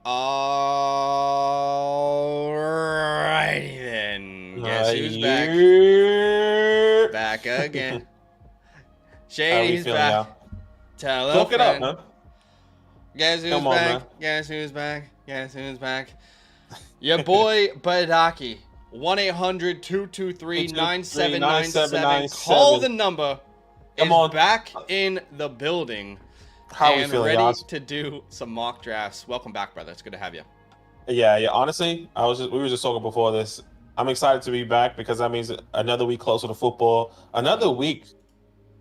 Alrighty then. Guess who's back? Yeah. Back again. How are we Shady's feeling, back. y'all? Tell a Talk it up, friend. man. Guess who's Come on, back? man. Guess who's back? Guess who's back? Your boy Badaki. 1-800-223-9797. Call the number. Come Is on. back in the building. How are we and feeling, ready y'all? to do some mock drafts. Welcome back, brother. It's good to have you. Yeah. Honestly, we were just talking before this. I'm excited to be back because that means another week closer to football. Another week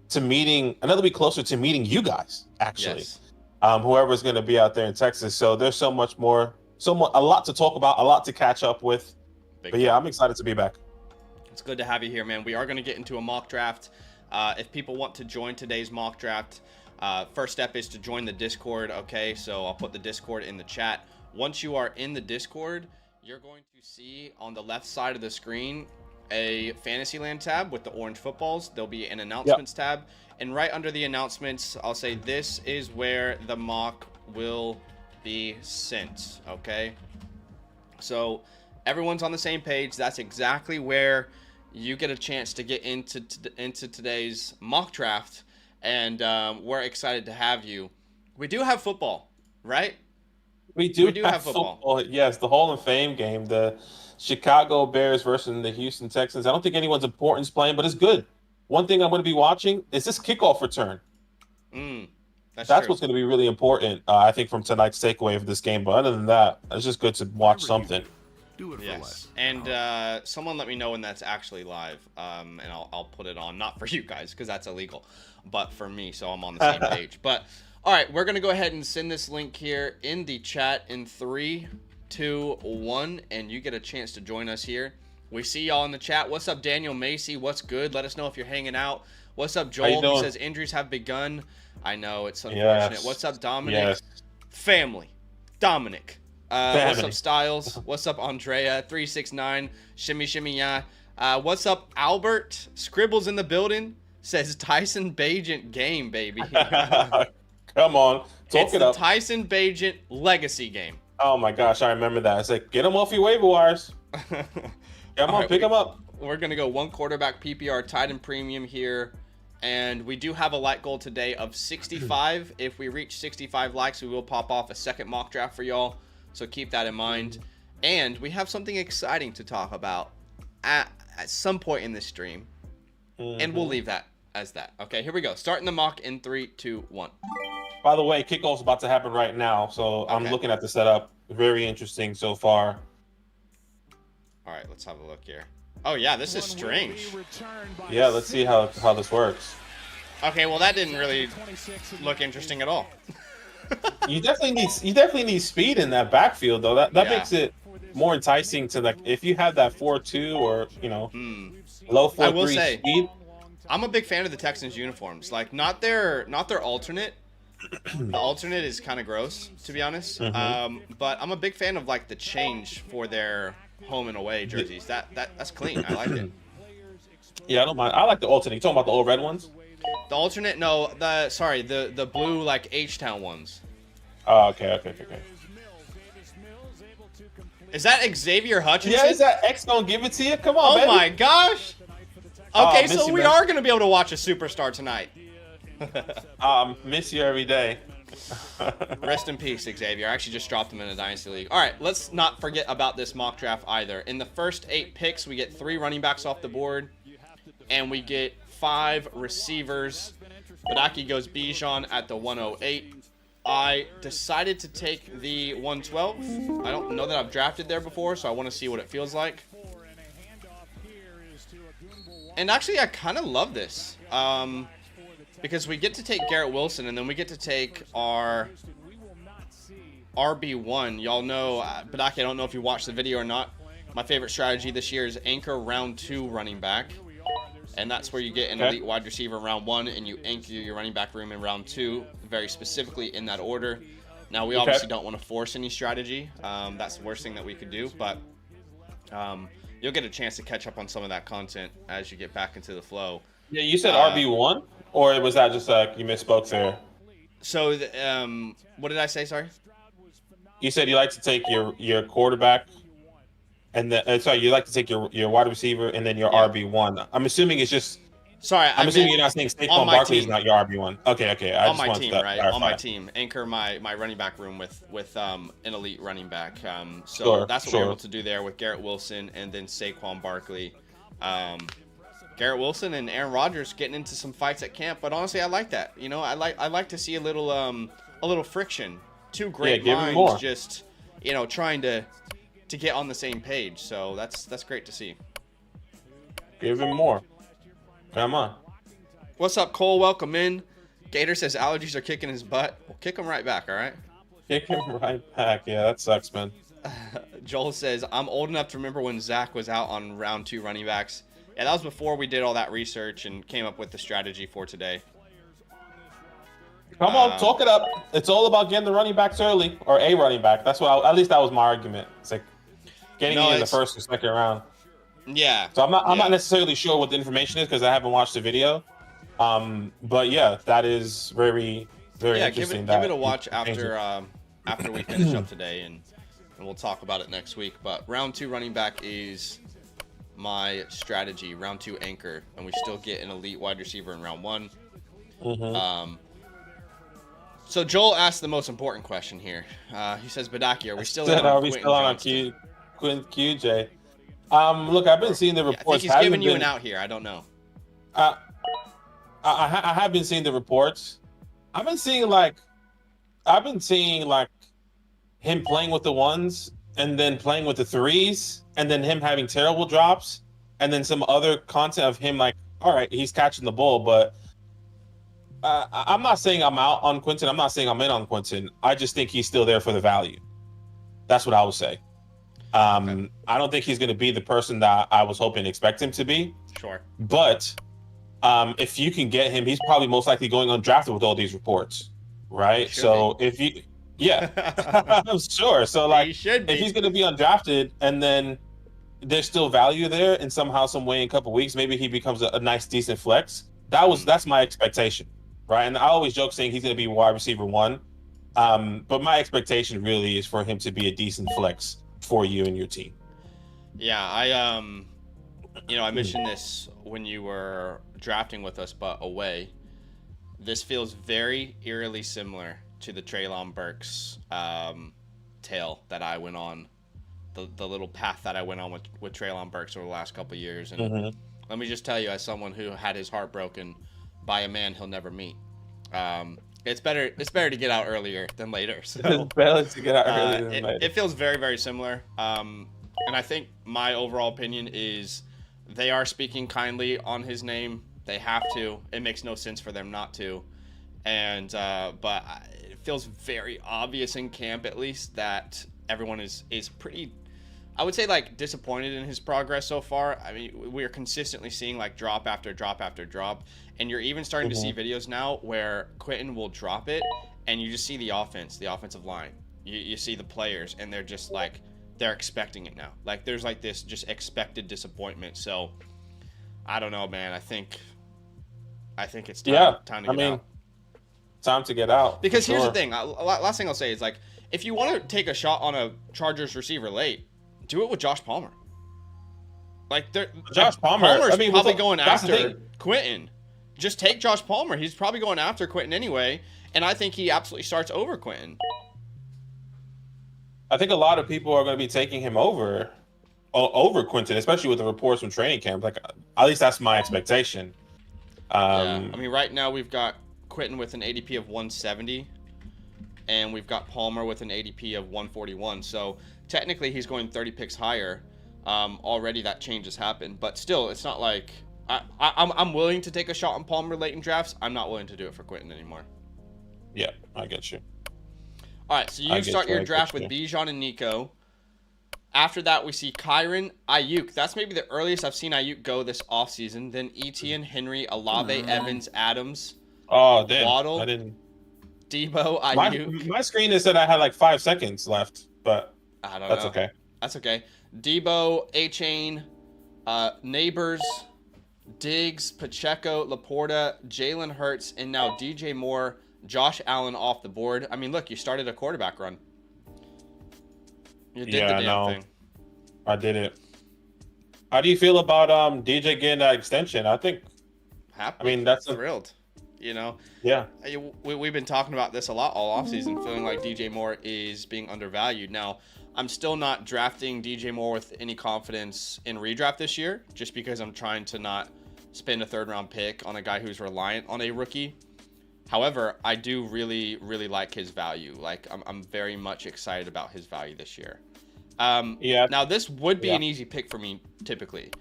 closer to meeting you guys, actually. Yes. Whoever's going to be out there in Texas. So there's so much, a lot to talk about, a lot to catch up with. But yeah, I'm excited to be back. It's good to have you here, man. We are going to get into a mock draft. If people want to join today's mock draft, first step is to join the Discord. Okay, so I'll put the Discord in the chat. Once you are in the Discord, you're going to see on the left side of the screen a Fantasyland tab with the orange footballs. There'll be an announcements tab, and right under the announcements, I'll say this is where the mock will be sent. Okay, so everyone's on the same page. That's exactly where you get a chance to get into today's mock draft, and we're excited to have you. We do have football, right? We do have football. Yes, the Hall of Fame game, the Chicago Bears versus the Houston Texans. I don't think anyone's importance playing, but it's good. One thing I'm going to be watching is this kickoff return. That's what's going to be really important, I think, from tonight's takeaway of this game. But other than that, it's just good to watch something. Do it for less. And someone let me know when that's actually live, and I'll put it on, not for you guys because that's illegal, but for me, so I'm on the same page. But all right, we're gonna go ahead and send this link here in the chat in 3, 2, 1, and you get a chance to join us here. We see y'all in the chat. What's up, Daniel Macy? What's good? Let us know if you're hanging out. What's up, Joel? He says injuries have begun. I know, it's unfortunate. Yes. What's up, Dominic? Yes. Family. Dominic. What's Family. up, Styles? What's up, Andrea? 369. Shimmy, shimmy, yeah. What's up, Albert? Scribbles in the building. Says Tyson Bagent game, baby. Come on, It's it the up. Tyson Bagent legacy game. Oh my gosh, I remember that. It's like, get them off your waiver wires. Come on, pick them up. We're going to go one quarterback PPR tight end premium here. And we do have a like goal today of 65. If we reach 65 likes, we will pop off a second mock draft for y'all. So keep that in mind. And we have something exciting to talk about at some point in this stream. And we'll leave that as that. Okay, here we go. Starting the mock in 3, 2, 1. By the way, kickoff's about to happen right now, so I'm looking at the setup. Very interesting so far. All right, let's have a look here. Oh yeah, this is strange. Yeah, let's see how this works. Okay, well that didn't really look interesting at all. You definitely need speed in that backfield though. That makes it more enticing to, like, if you have that 4.2 or low 4.3 speed. I'm a big fan of the Texans uniforms. Like not their alternate. The alternate is kind of gross, to be honest. But I'm a big fan of like the change for their home and away jerseys. That's clean. I like it. Yeah, I don't mind. I like the alternate. You talking about the old red ones? The alternate, no, the blue like H-Town ones. Oh, okay. Is that Xavier Hutchinson? Yeah, is that X gonna give it to you? Come on, oh baby. my gosh. Okay, miss so you, we man. are gonna be able to watch a superstar tonight. Miss you every day. Rest in peace, Xavier. I actually just dropped him in a Dynasty League. All right, let's not forget about this mock draft either. In the first 8 picks, we get 3 running backs off the board, and we get 5 receivers. Badaki goes Bijan at the 108. I decided to take the 112. I don't know that I've drafted there before, so I want to see what it feels like. And actually, I kind of love this. Because we get to take Garrett Wilson, and then we get to take our RB1. Y'all know, Badaki, I don't know if you watched the video or not. My favorite strategy this year is anchor round 2 running back. And that's where you get an elite wide receiver in round 1, and you anchor your running back room in round 2, very specifically in that order. Now, we obviously don't want to force any strategy. That's the worst thing that we could do, but you'll get a chance to catch up on some of that content as you get back into the flow. Yeah, you said RB1? Or was that just like you misspoke there? So, what did I say? Sorry. You said you like to take your quarterback, and then sorry, you like to take your wide receiver and then your Yeah. RB1. I'm assuming it's just. Sorry, I'm I assuming meant you're not saying on Saquon my Barkley is team. not your RB1. Okay. I On just my wanted team, to right? clarify. On my team, anchor my running back room with an elite running back. So Sure, that's what we're sure. able to do there with Garrett Wilson and then Saquon Barkley. Garrett Wilson and Aaron Rodgers getting into some fights at camp, but honestly, I like that. You know, I like to see a little friction. Two great give him minds more. just trying to get on the same page. So that's great to see. Give him more. Come on. What's up, Cole? Welcome in. Gator says allergies are kicking his butt. We'll kick him right back, all right? Kick him right back. Yeah, that sucks, man. Joel says, I'm old enough to remember when Zach was out on round 2 running backs. Yeah, that was before we did all that research and came up with the strategy for today. Come on, talk it up. It's all about getting the running backs early, or a running back. That's what. At least that was my argument. It's like getting in the first or second round. Yeah. So I'm not necessarily sure what the information is because I haven't watched the video. But yeah, that is very interesting. Give it a watch after we finish up today, and we'll talk about it next week. But round 2 running back is my strategy. Round 2 anchor, and we still get an elite wide receiver in round 1. Mm-hmm. So Joel asked the most important question here. He says, "Badaki, are we still on QJ?" Look, I've been seeing the reports. I think he's giving you an out here. I don't know. I have been seeing the reports. I've been seeing him playing with the 1s and then playing with the 3s and then him having terrible drops and then some other content of him like, all right, he's catching the ball, but I'm not saying I'm out on Quentin. I'm not saying I'm in on Quentin. I just think he's still there for the value. That's what I would say. Okay. I don't think he's going to be the person that I was hoping to expect him to be. Sure. But if you can get him, he's probably most likely going undrafted with all these reports, right? So if you, I'm sure. So like, if he's going to be undrafted and then there's still value there and somehow, some way in a couple of weeks, maybe he becomes a nice, decent flex. That's my expectation, right? And I always joke saying he's going to be wide receiver 1. But my expectation really is for him to be a decent flex for you and your team. Yeah, I mentioned this when you were drafting with us, but away. This feels very eerily similar to the Treylon Burks tale that I went on, the little path that I went on with Treylon Burks over the last couple of years. And let me just tell you, as someone who had his heart broken by a man he'll never meet, it's better to get out earlier than later. So it's better to get out earlier than later. It feels very, very similar. And I think my overall opinion is they are speaking kindly on his name. They have to. It makes no sense for them not to. And but it feels very obvious in camp, at least, that everyone is pretty, I would say, like, disappointed in his progress so far. I mean, we're consistently seeing like drop after drop after drop, and you're even starting to see videos now where Quentin will drop it, and you just see the offensive line. You see the players, and they're just like, they're expecting it now. Like, there's like this just expected disappointment. So I don't know, man. I think it's time to get out. Time to get out. Because here's the thing. Last thing I'll say is, like, if you want to take a shot on a Chargers receiver late, do it with Josh Palmer. Like, Josh Palmer's probably going after Quentin. Just take Josh Palmer. He's probably going after Quentin anyway, and I think he absolutely starts over Quentin. I think a lot of people are going to be taking him over Quentin, especially with the reports from training camp. Like, at least that's my expectation. I mean, right now we've got Quentin with an ADP of 170, and we've got Palmer with an ADP of 141. So technically he's going 30 picks higher. Already that change has happened, but still, it's not like I'm willing to take a shot on Palmer late in drafts. I'm not willing to do it for Quentin anymore. Yeah, I get you. All right, so you start your draft with Bijan and Nico. After that, we see Kyron, Ayuk. That's maybe the earliest I've seen Ayuk go this offseason. Then Etienne, Henry, Olave, Evans, Adams. Oh, damn. Waddle, I didn't. Debo, Ayuk. My screen is that I had like 5 seconds left, but I don't know. That's okay. That's okay. Debo, A-Chain, Neighbors, Diggs, Pacheco, Laporta, Jalen Hurts, and now DJ Moore, Josh Allen off the board. I mean, look, you started a quarterback run. You did the Yeah, damn no, thing. I did it. How do you feel about DJ getting that extension? I Happy, mean, that's a thrilled. You know, yeah. we've been talking about this a lot all offseason, feeling like DJ Moore is being undervalued. Now, I'm still not drafting DJ Moore with any confidence in redraft this year, just because I'm trying to not spend a third-round pick on a guy who's reliant on a rookie. However, I do really, really like his value. Like, I'm very much excited about his value this year. Yeah. Now, this would be Yeah. an easy pick for me, typically.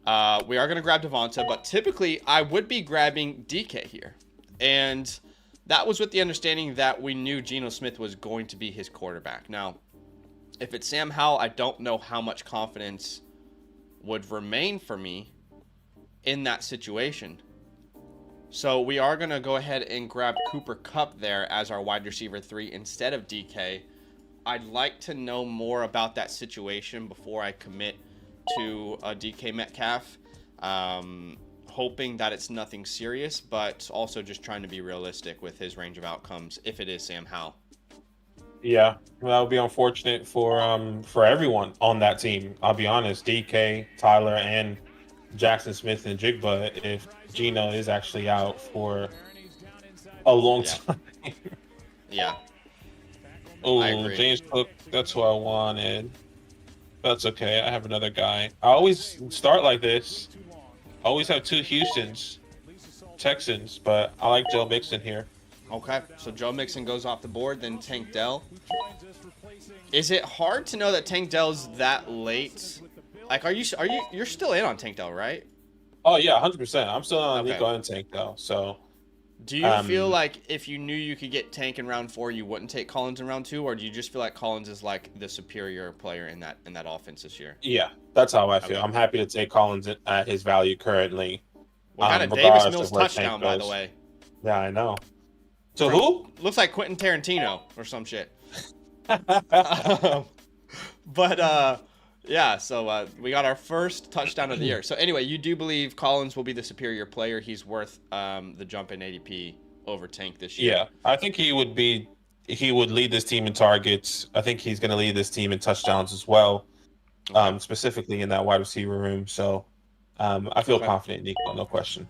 We are going to grab Devonta, but typically I would be grabbing DK here. And that was with the understanding that we knew Geno Smith was going to be his quarterback. Now, if it's Sam Howell, I don't know how much confidence would remain for me in that situation. So we are going to go ahead and grab Cooper Kupp there as our wide receiver 3 instead of DK. I'd like to know more about that situation before I commit to a DK Metcalf. Hoping that it's nothing serious, but also just trying to be realistic with his range of outcomes if it is Sam Howell. Yeah, well, that would be unfortunate for everyone on that team. I'll be honest, DK, Tyler, and Jackson Smith and Jigba. If Gino is actually out for a long time. Yeah. Oh, James Cook. That's who I wanted. That's okay. I have another guy. I always start like this. I always have two Houstons, Texans, but I like Joe Mixon here. Okay, so Joe Mixon goes off the board, then Tank Dell. Is it hard to know that Tank Dell's that late? Like, you're still in on Tank Dell, right? Oh yeah, 100%. I'm still on Nico and Tank Dell. So, do you feel like if you knew you could get Tank in round 4, you wouldn't take Collins in round 2, or do you just feel like Collins is like the superior player in that offense this year? Yeah, that's how I feel. I'm happy to take Collins at his value currently. We got a Davis Mills touchdown, by the way. Yeah, I know. So who? Looks like Quentin Tarantino or some shit. Yeah, so we got our first touchdown of the year. So anyway, you do believe Collins will be the superior player. He's worth the jump in ADP over Tank this year. Yeah, I think he would lead this team in targets. I think he's going to lead this team in touchdowns as well, specifically in that wide receiver room. So I feel confident in Nico, no question.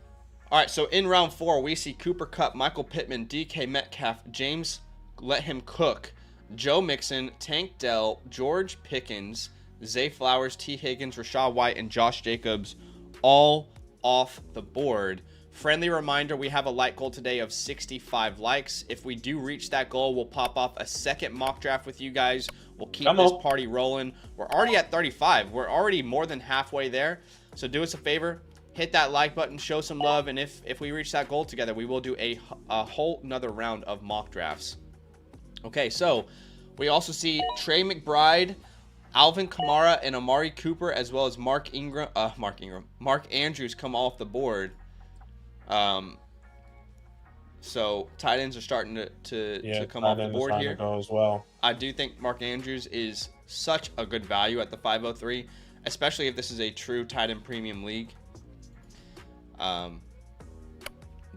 All right, so in round 4, we see Cooper Kupp, Michael Pittman, DK Metcalf, James Let Him Cook, Joe Mixon, Tank Dell, George Pickens, Zay Flowers, T. Higgins, Rachaad White, and Josh Jacobs all off the board. Friendly reminder, we have a like goal today of 65 likes. If we do reach that goal, we'll pop off a second mock draft with you guys. We'll keep this party rolling. We're already at 35. We're already more than halfway there. So do us a favor. Hit that like button, show some love, and if we reach that goal together, we will do a whole nother round of mock drafts. Okay, so we also see Trey McBride, Alvin Kamara, and Amari Cooper, as well as Mark Andrews come off the board. So tight ends are starting to come off the board here. Go as well. I do think Mark Andrews is such a good value at the 503, especially if this is a true tight end premium league.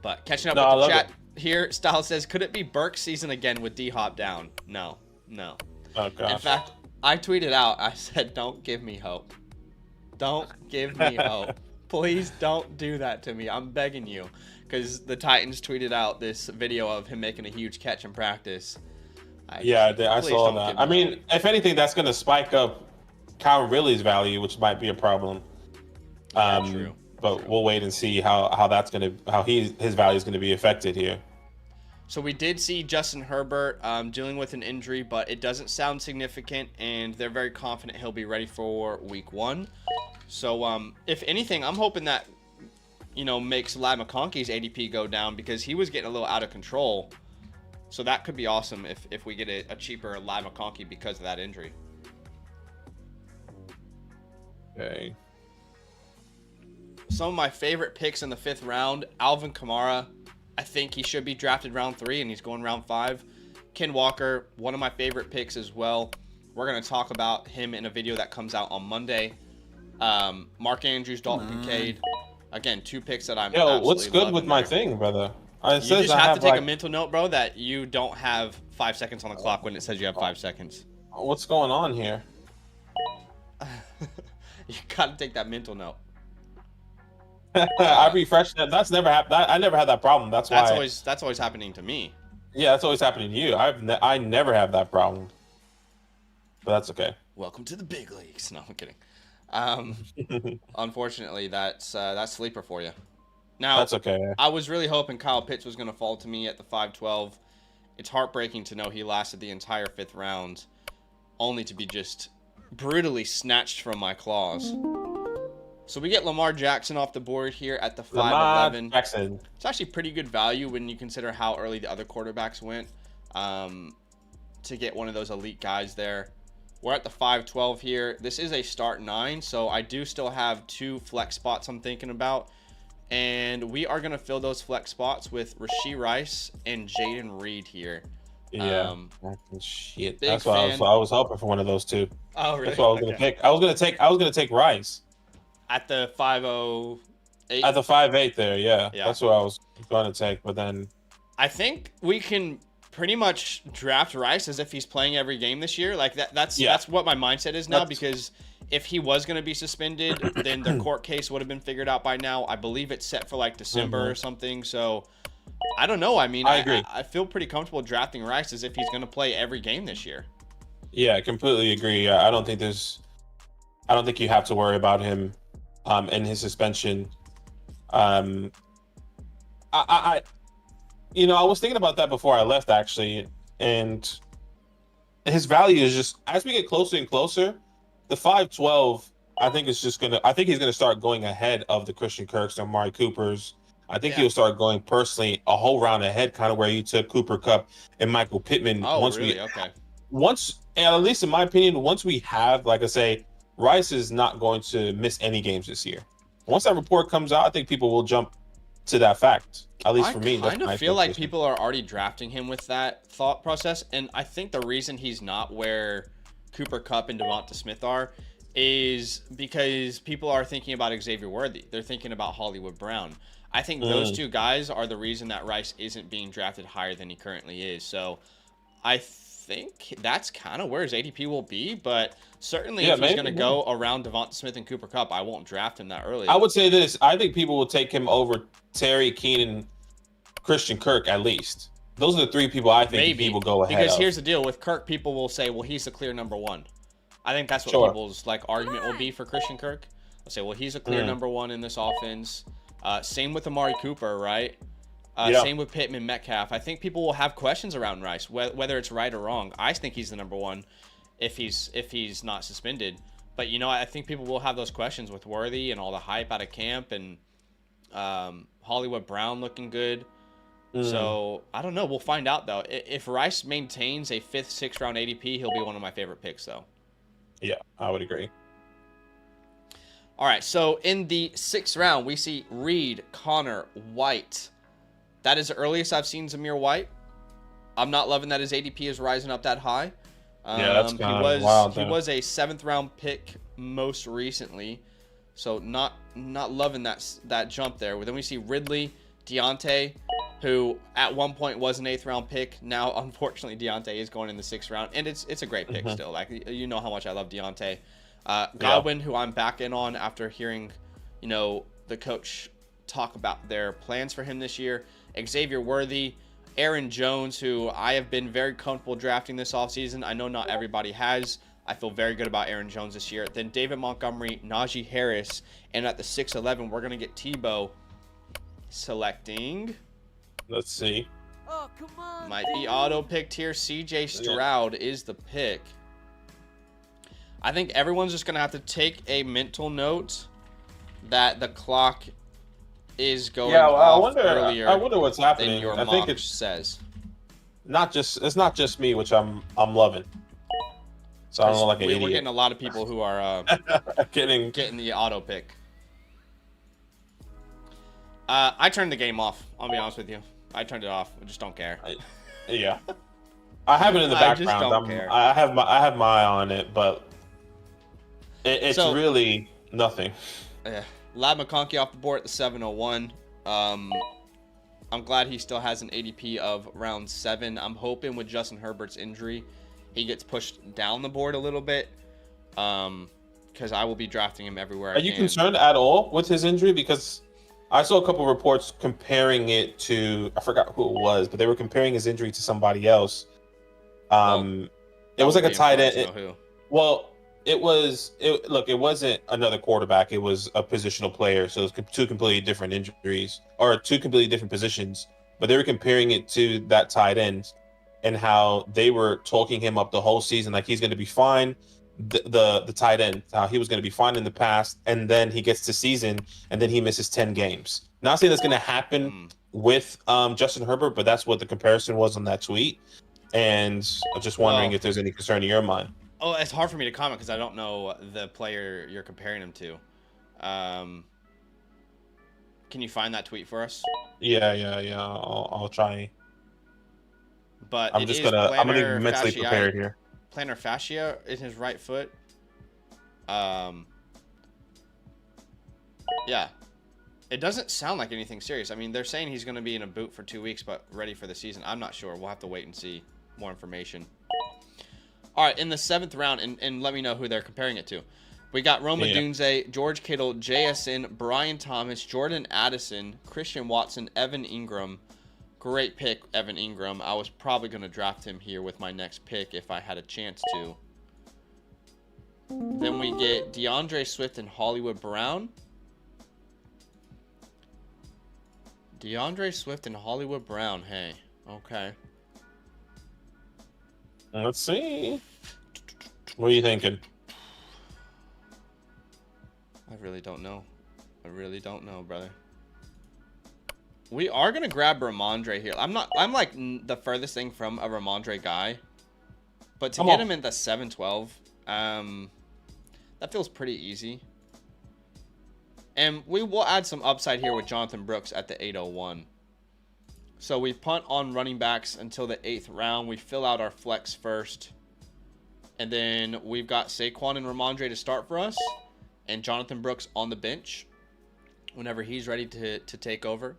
But catching up with the chat here, Styles says, could it be Burke's season again with D-Hop down? No. Oh, gosh. In fact, I tweeted out, I said, don't give me hope. Don't give me hope. Please don't do that to me. I'm begging you. Because the Titans tweeted out this video of him making a huge catch in practice. I saw that. I mean, if anything, that's going to spike up Calvin Ridley's value, which might be a problem. True. But we'll wait and see how his value is going to be affected here. So we did see Justin Herbert dealing with an injury, but it doesn't sound significant, and they're very confident he'll be ready for week 1. So if anything, I'm hoping that makes Ladd McConkey's ADP go down because he was getting a little out of control. So that could be awesome if we get a cheaper Ladd McConkey because of that injury. Okay. Some of my favorite picks in the 5th round, Alvin Kamara. I think he should be drafted round 3, and he's going round 5. Ken Walker, one of my favorite picks as well. We're going to talk about him in a video that comes out on Monday. Mark Andrews, Dalton Kincaid. Again, 2 picks that I'm absolutely what's good with my there. thing, brother? You just have to take a mental note, bro, that you don't have 5 seconds on the clock when it says you have 5 seconds. What's going on here? You gotta take that mental note. I refreshed that. That's never happened. I never had that problem. That's why. That's always happening to me. Yeah, that's always happening to you. I never have that problem. But that's okay. Welcome to the big leagues. No, I'm kidding. Unfortunately, that's sleeper for you. Now, that's okay. I was really hoping Kyle Pitts was going to fall to me at the 512. It's heartbreaking to know he lasted the entire 5th round, only to be just brutally snatched from my claws. So we get Lamar Jackson off the board here at the 511. Jackson. It's actually pretty good value when you consider how early the other quarterbacks went to get one of those elite guys there. We're at the 512 here. This is a start 9, so I do still have 2 flex spots I'm thinking about. And we are going to fill those flex spots with Rashee Rice and Jaden Reed here. Yeah. Shit. That's why I was hoping for one of those two. Oh, really? That's what I was going to pick. I was going to take Rice. At the 508? At the 5'8" there, yeah. That's what I was going to take, but then... I think we can pretty much draft Rice as if he's playing every game this year. Like, that's what my mindset is now, because... if he was going to be suspended, then the court case would have been figured out by now. I believe it's set for like December or something. So I don't know. I mean, I agree. I feel pretty comfortable drafting Rice as if he's going to play every game this year. Yeah, I completely agree. I don't think you have to worry about him and his suspension. I was thinking about that before I left, actually, and his value is just, as we get closer and closer, the 512, I think he's gonna start going ahead of the Christian Kirks and Amari Coopers. I think he'll start going personally a whole round ahead, kind of where you took Cooper Kupp and Michael Pittman. Oh, really? Okay. And at least in my opinion, once we have, like I say, Rice is not going to miss any games this year. Once that report comes out, I think people will jump to that fact. At least for me. I kind of feel like people are already drafting him with that thought process, and I think the reason he's not where Cooper Kupp and Devonta Smith are is because people are thinking about Xavier Worthy. They're thinking about Hollywood Brown. I think those two guys are the reason that Rice isn't being drafted higher than he currently is. So I think that's kind of where his ADP will be, but certainly if he's going to go around Devonta Smith and Cooper Kupp, I won't draft him that early. I would say this. I think people will take him over Terry, Keenan, Christian Kirk at least. Those are the 3 people I think people go ahead because of. Here's the deal. With Kirk, people will say, well, he's the clear number 1. I think that's what people's argument will be for Christian Kirk. They'll say, well, he's a clear number 1 in this offense. Same with Amari Cooper, right? Same with Pittman, Metcalf. I think people will have questions around Rice, whether it's right or wrong. I think he's the number 1 if he's not suspended. But, I think people will have those questions with Worthy and all the hype out of camp and Hollywood Brown looking good. So, I don't know. We'll find out, though. If Rice maintains a 5th, 6th round ADP, he'll be one of my favorite picks, though. Yeah, I would agree. All right, so in the 6th round, we see Reed, Connor, White. That is the earliest I've seen Zamir White. I'm not loving that his ADP is rising up that high. That's kind of wild. He was a 7th round pick most recently, so not loving that jump there. Then we see Ridley, Deontay, who at one point was an 8th round pick. Now, unfortunately, Deontay is going in the 6th round, and it's a great pick still. Like, how much I love Deontay. Godwin, who I'm back in on after hearing, the coach talk about their plans for him this year. Xavier Worthy, Aaron Jones, who I have been very comfortable drafting this offseason. I know not everybody has. I feel very good about Aaron Jones this year. Then David Montgomery, Najee Harris, and at the 6'11", we're going to get Tebow selecting. Let's see. Oh, come on. Might be auto-picked here. CJ Stroud is the pick. I think everyone's just going to have to take a mental note that the clock is going off earlier. I wonder what's happening. Than your I think it says. It's not just me, which I'm loving. So I don't know, like an idiot. We're getting a lot of people who are getting the auto pick. I turned the game off. I'll be honest with you. I turned it off. I just don't care. Yeah, I have it in the background. I have my eye on it, but it's really nothing. Yeah, Lab McConkey off the board at the 701. I'm glad he still has an ADP of round 7. I'm hoping with Justin Herbert's injury, he gets pushed down the board a little bit. Because I will be drafting him everywhere I Are can. you concerned at all with his injury? Because I saw a couple of reports comparing it to, I forgot who it was, but they were comparing his injury to somebody else. It was like a tight end. Well, it wasn't another quarterback. It was a positional player. So it was two completely different injuries or two completely different positions. But they were comparing it to that tight end and how they were talking him up the whole season. Like he's going to be fine. The tight end, how he was going to be fine in the past. And then he gets to season and then he misses 10 games. Not saying that's going to happen with Justin Herbert, but that's what the comparison was on that tweet. And I'm just wondering if there's any concern in your mind. Oh, it's hard for me to comment because I don't know the player you're comparing him to. Can you find that tweet for us? Yeah. I'll try. But I'm gonna be mentally prepared here. Plantar fascia in his right foot. Yeah. It doesn't sound like anything serious. I mean, they're saying he's going to be in a boot for 2 weeks, but ready for the season. I'm not sure. We'll have to wait and see more information. All right, in the 7th round, and let me know who they're comparing it to. We got Rome Odunze, George Kittle, JSN, Brian Thomas, Jordan Addison, Christian Watson, Evan Ingram. Great pick, Evan Ingram. I was probably going to draft him here with my next pick if I had a chance to. Then we get DeAndre Swift and Hollywood Brown. DeAndre Swift and Hollywood Brown. Hey, okay. Let's see. What are you thinking? I really don't know. Brother. We are going to grab Ramondre here. I'm like the furthest thing from a Ramondre guy. But to get him in the 7-12, that feels pretty easy. And we will add some upside here with Jonathan Brooks at the 801. So we punt on running backs until the 8th round. We fill out our flex first. And then we've got Saquon and Ramondre to start for us. And Jonathan Brooks on the bench whenever he's ready to take over.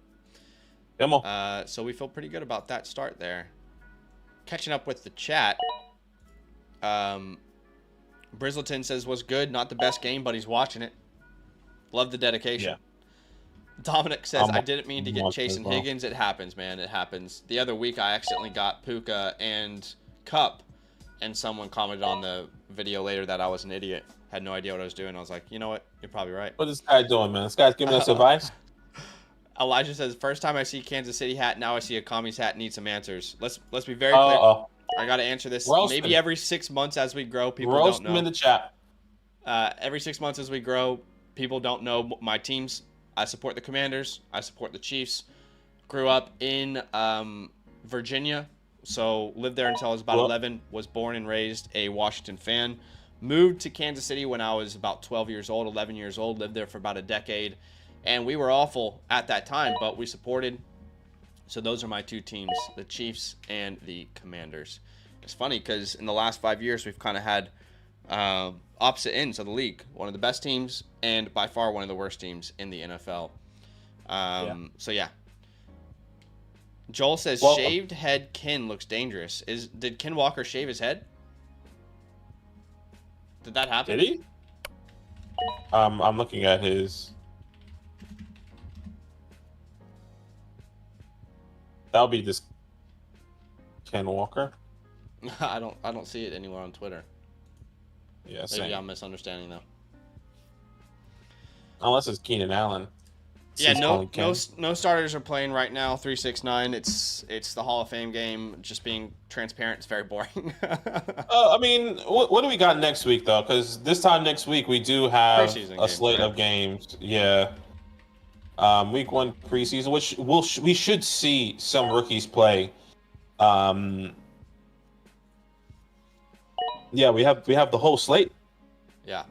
Come on. So we feel pretty good about that start there. Catching up with the chat. Brizzleton says, was good. Not the best game, but he's watching it. Love the dedication. Yeah. Dominic says, I didn't mean to get Chase and Higgins. It happens, man. It happens. The other week, I accidentally got Puka and Cup, and someone commented on the video later that I was an idiot. Had no idea what I was doing. I was like, you know what? You're probably right. What is this guy doing, man? This guy's giving us advice. Elijah says, first time I see Kansas City hat, now I see a commies hat. Need some answers. Let's be very clear. I got to answer this. Maybe every 6 months as we grow, people don't know. Roast him in the chat. Every 6 months as we grow, people don't know my teams. I support the Commanders. I support the Chiefs. Grew up in Virginia, so lived there until I was about 11. Was born and raised a Washington fan. Moved to Kansas City when I was about 12 years old, 11 years old. Lived there for about a decade. And we were awful at that time, but we supported. So those are my two teams, the Chiefs and the Commanders. It's funny because in the last 5 years, we've kind of had opposite ends of the league. One of the best teams and by far one of the worst teams in the NFL. So, yeah. Joel says, shaved head Ken looks dangerous. Did Ken Walker shave his head? Did that happen? Did he? I'm looking at his... That'll be this Ken Walker. I don't see it anywhere on Twitter. Yeah, same. Maybe I'm misunderstanding though. Unless it's Keenan Allen. Yeah, no starters are playing right now. 3-6-9. It's the Hall of Fame game. Just being transparent, it's very boring. I mean, what do we got next week though? Because this time next week we do have a slate of games. Yeah. Week 1 preseason, which we should see some rookies play. Yeah, we have the whole slate. Yeah.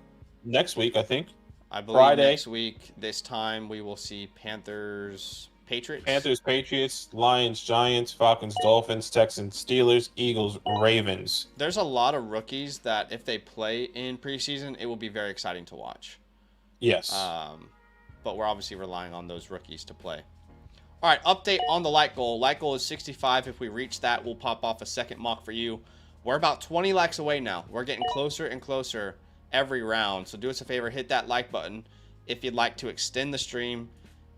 Next week, I think. I believe Friday. Next week, this time, we will see Panthers, Patriots, Lions, Giants, Falcons, Dolphins, Texans, Steelers, Eagles, Ravens. There's a lot of rookies that if they play in preseason, it will be very exciting to watch. Yes. But we're obviously relying on those rookies to play. All right, update on the light goal. Light goal is 65. If we reach that, we'll pop off a second mock for you. We're about 20 likes away now. We're getting closer and closer every round. So do us a favor, hit that like button if you'd like to extend the stream,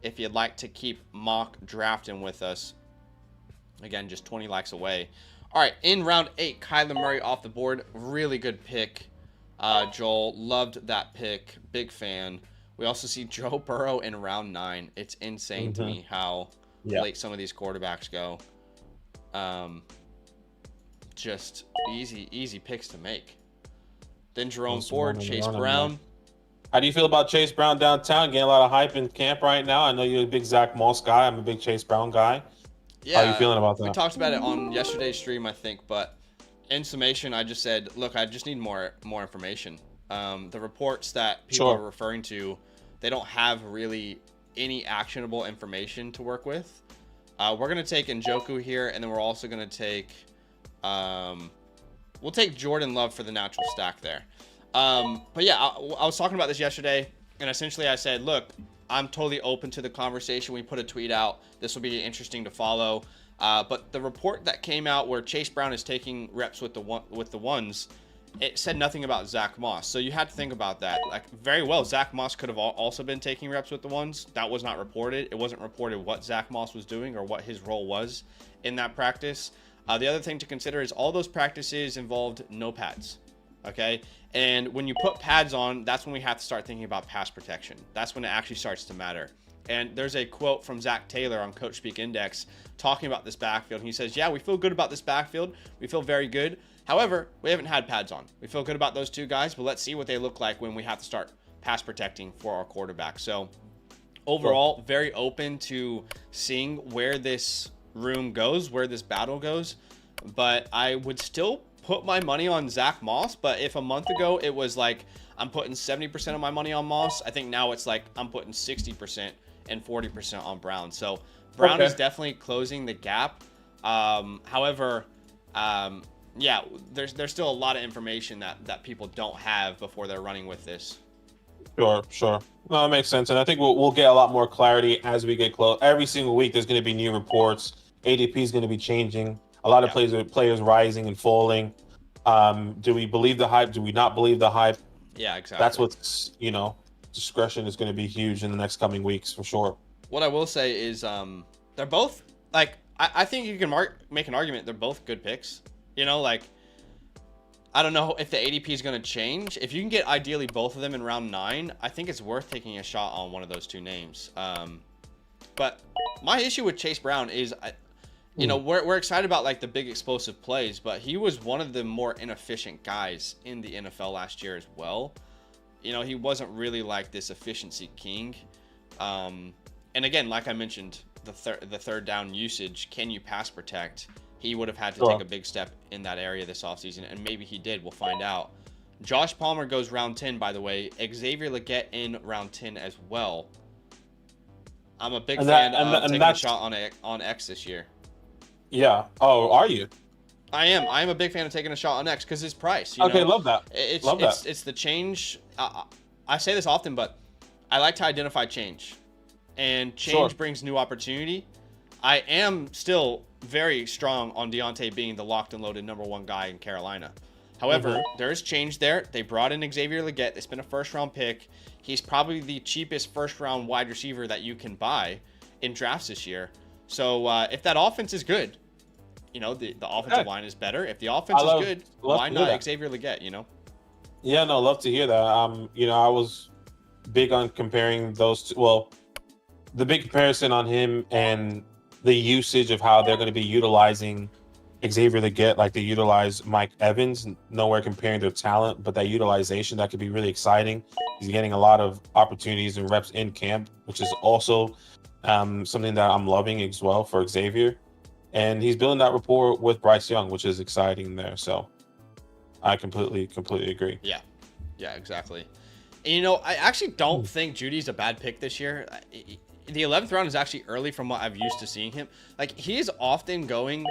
if you'd like to keep mock drafting with us. Again, just 20 likes away. All right, in round 8, Kyler Murray off the board. Really good pick, Joel. Loved that pick. Big fan. We also see Joe Burrow in round 9. It's insane to me how late some of these quarterbacks go. Just easy picks to make. Then Jerome Ford, Chase Brown. How do you feel about Chase Brown downtown? Getting a lot of hype in camp right now. I know you're a big Zach Moss guy. I'm a big Chase Brown guy. Yeah, how are you feeling about that? We talked about it on yesterday's stream, I think, but in summation, I just said, look, I just need more information. The reports that people are referring to, they don't have really any actionable information to work with. We're going to take Njoku here, and then we're also going to take we'll take Jordan Love for the natural stack there. But yeah, I was talking about this yesterday, and essentially I said, look, I'm totally open to the conversation. We put a tweet out. This will be interesting to follow. But the report that came out where Chase Brown is taking reps with the ones, it said nothing about Zach Moss. So you had to think about that. Like, very well, Zach Moss could have also been taking reps with the ones. That was not reported. It wasn't reported what Zach Moss was doing or what his role was in that practice. The other thing to consider is all those practices involved no pads. Okay, and when you put pads on, that's when we have to start thinking about pass protection. That's when it actually starts to matter. And there's a quote from Zach Taylor on Coach Speak Index talking about this backfield. And he says, yeah, we feel good about this backfield. We feel very good. However, we haven't had pads on. We feel good about those two guys, but let's see what they look like when we have to start pass protecting for our quarterback. So overall, very open to seeing where this room goes, where this battle goes. But I would still put my money on Zach Moss. But if a month ago it was like I'm putting 70% of my money on Moss, I think now it's like I'm putting 60% and 40% on Brown. So Brown is definitely closing the gap. However, yeah, there's still a lot of information that people don't have before they're running with this. Sure. No, that makes sense. And I think we'll get a lot more clarity as we get close. Every single week, there's going to be new reports. ADP is going to be changing. A lot of players rising and falling. Do we believe the hype? Do we not believe the hype? Yeah, exactly. That's what's, discretion is going to be huge in the next coming weeks for sure. What I will say is they're both, like, I think you can make an argument they're both good picks. Like, I don't know if the ADP is going to change. If you can get ideally both of them in round 9, I think it's worth taking a shot on one of those two names. But my issue with Chase Brown is, we're excited about like the big explosive plays, but he was one of the more inefficient guys in the NFL last year as well. He wasn't really like this efficiency king. And again, like I mentioned, the third down usage, can you pass protect? He would have had to take a big step in that area this offseason, and maybe he did. We'll find out. Josh Palmer goes round 10, by the way. Xavier Legette in round 10 as well. I'm a big fan of taking a shot on X this year. Yeah. Oh, are you? I am. I am a big fan of taking a shot on X because his price. Love that. It's the change. I say this often, but I like to identify change. And change brings new opportunity. I am still very strong on Deontay being the locked and loaded #1 guy in Carolina. However, there is change there. They brought in Xavier Legette. It's been a first-round pick. He's probably the cheapest first-round wide receiver that you can buy in drafts this year. So if that offense is good, the offensive line is better. If the offense is good, why not Xavier Legette, Yeah, no, love to hear that. I was big on comparing those two. Well, the big comparison on him and the usage of how they're going to be utilizing Xavier Legette, like they utilize Mike Evans, nowhere comparing their talent, but that utilization, that could be really exciting. He's getting a lot of opportunities and reps in camp, which is also something that I'm loving as well for Xavier. And he's building that rapport with Bryce Young, which is exciting there. So I completely agree. Yeah, exactly. And, I actually don't think Judy's a bad pick this year. The 11th round is actually early from what I've used to seeing him. Like, he is often going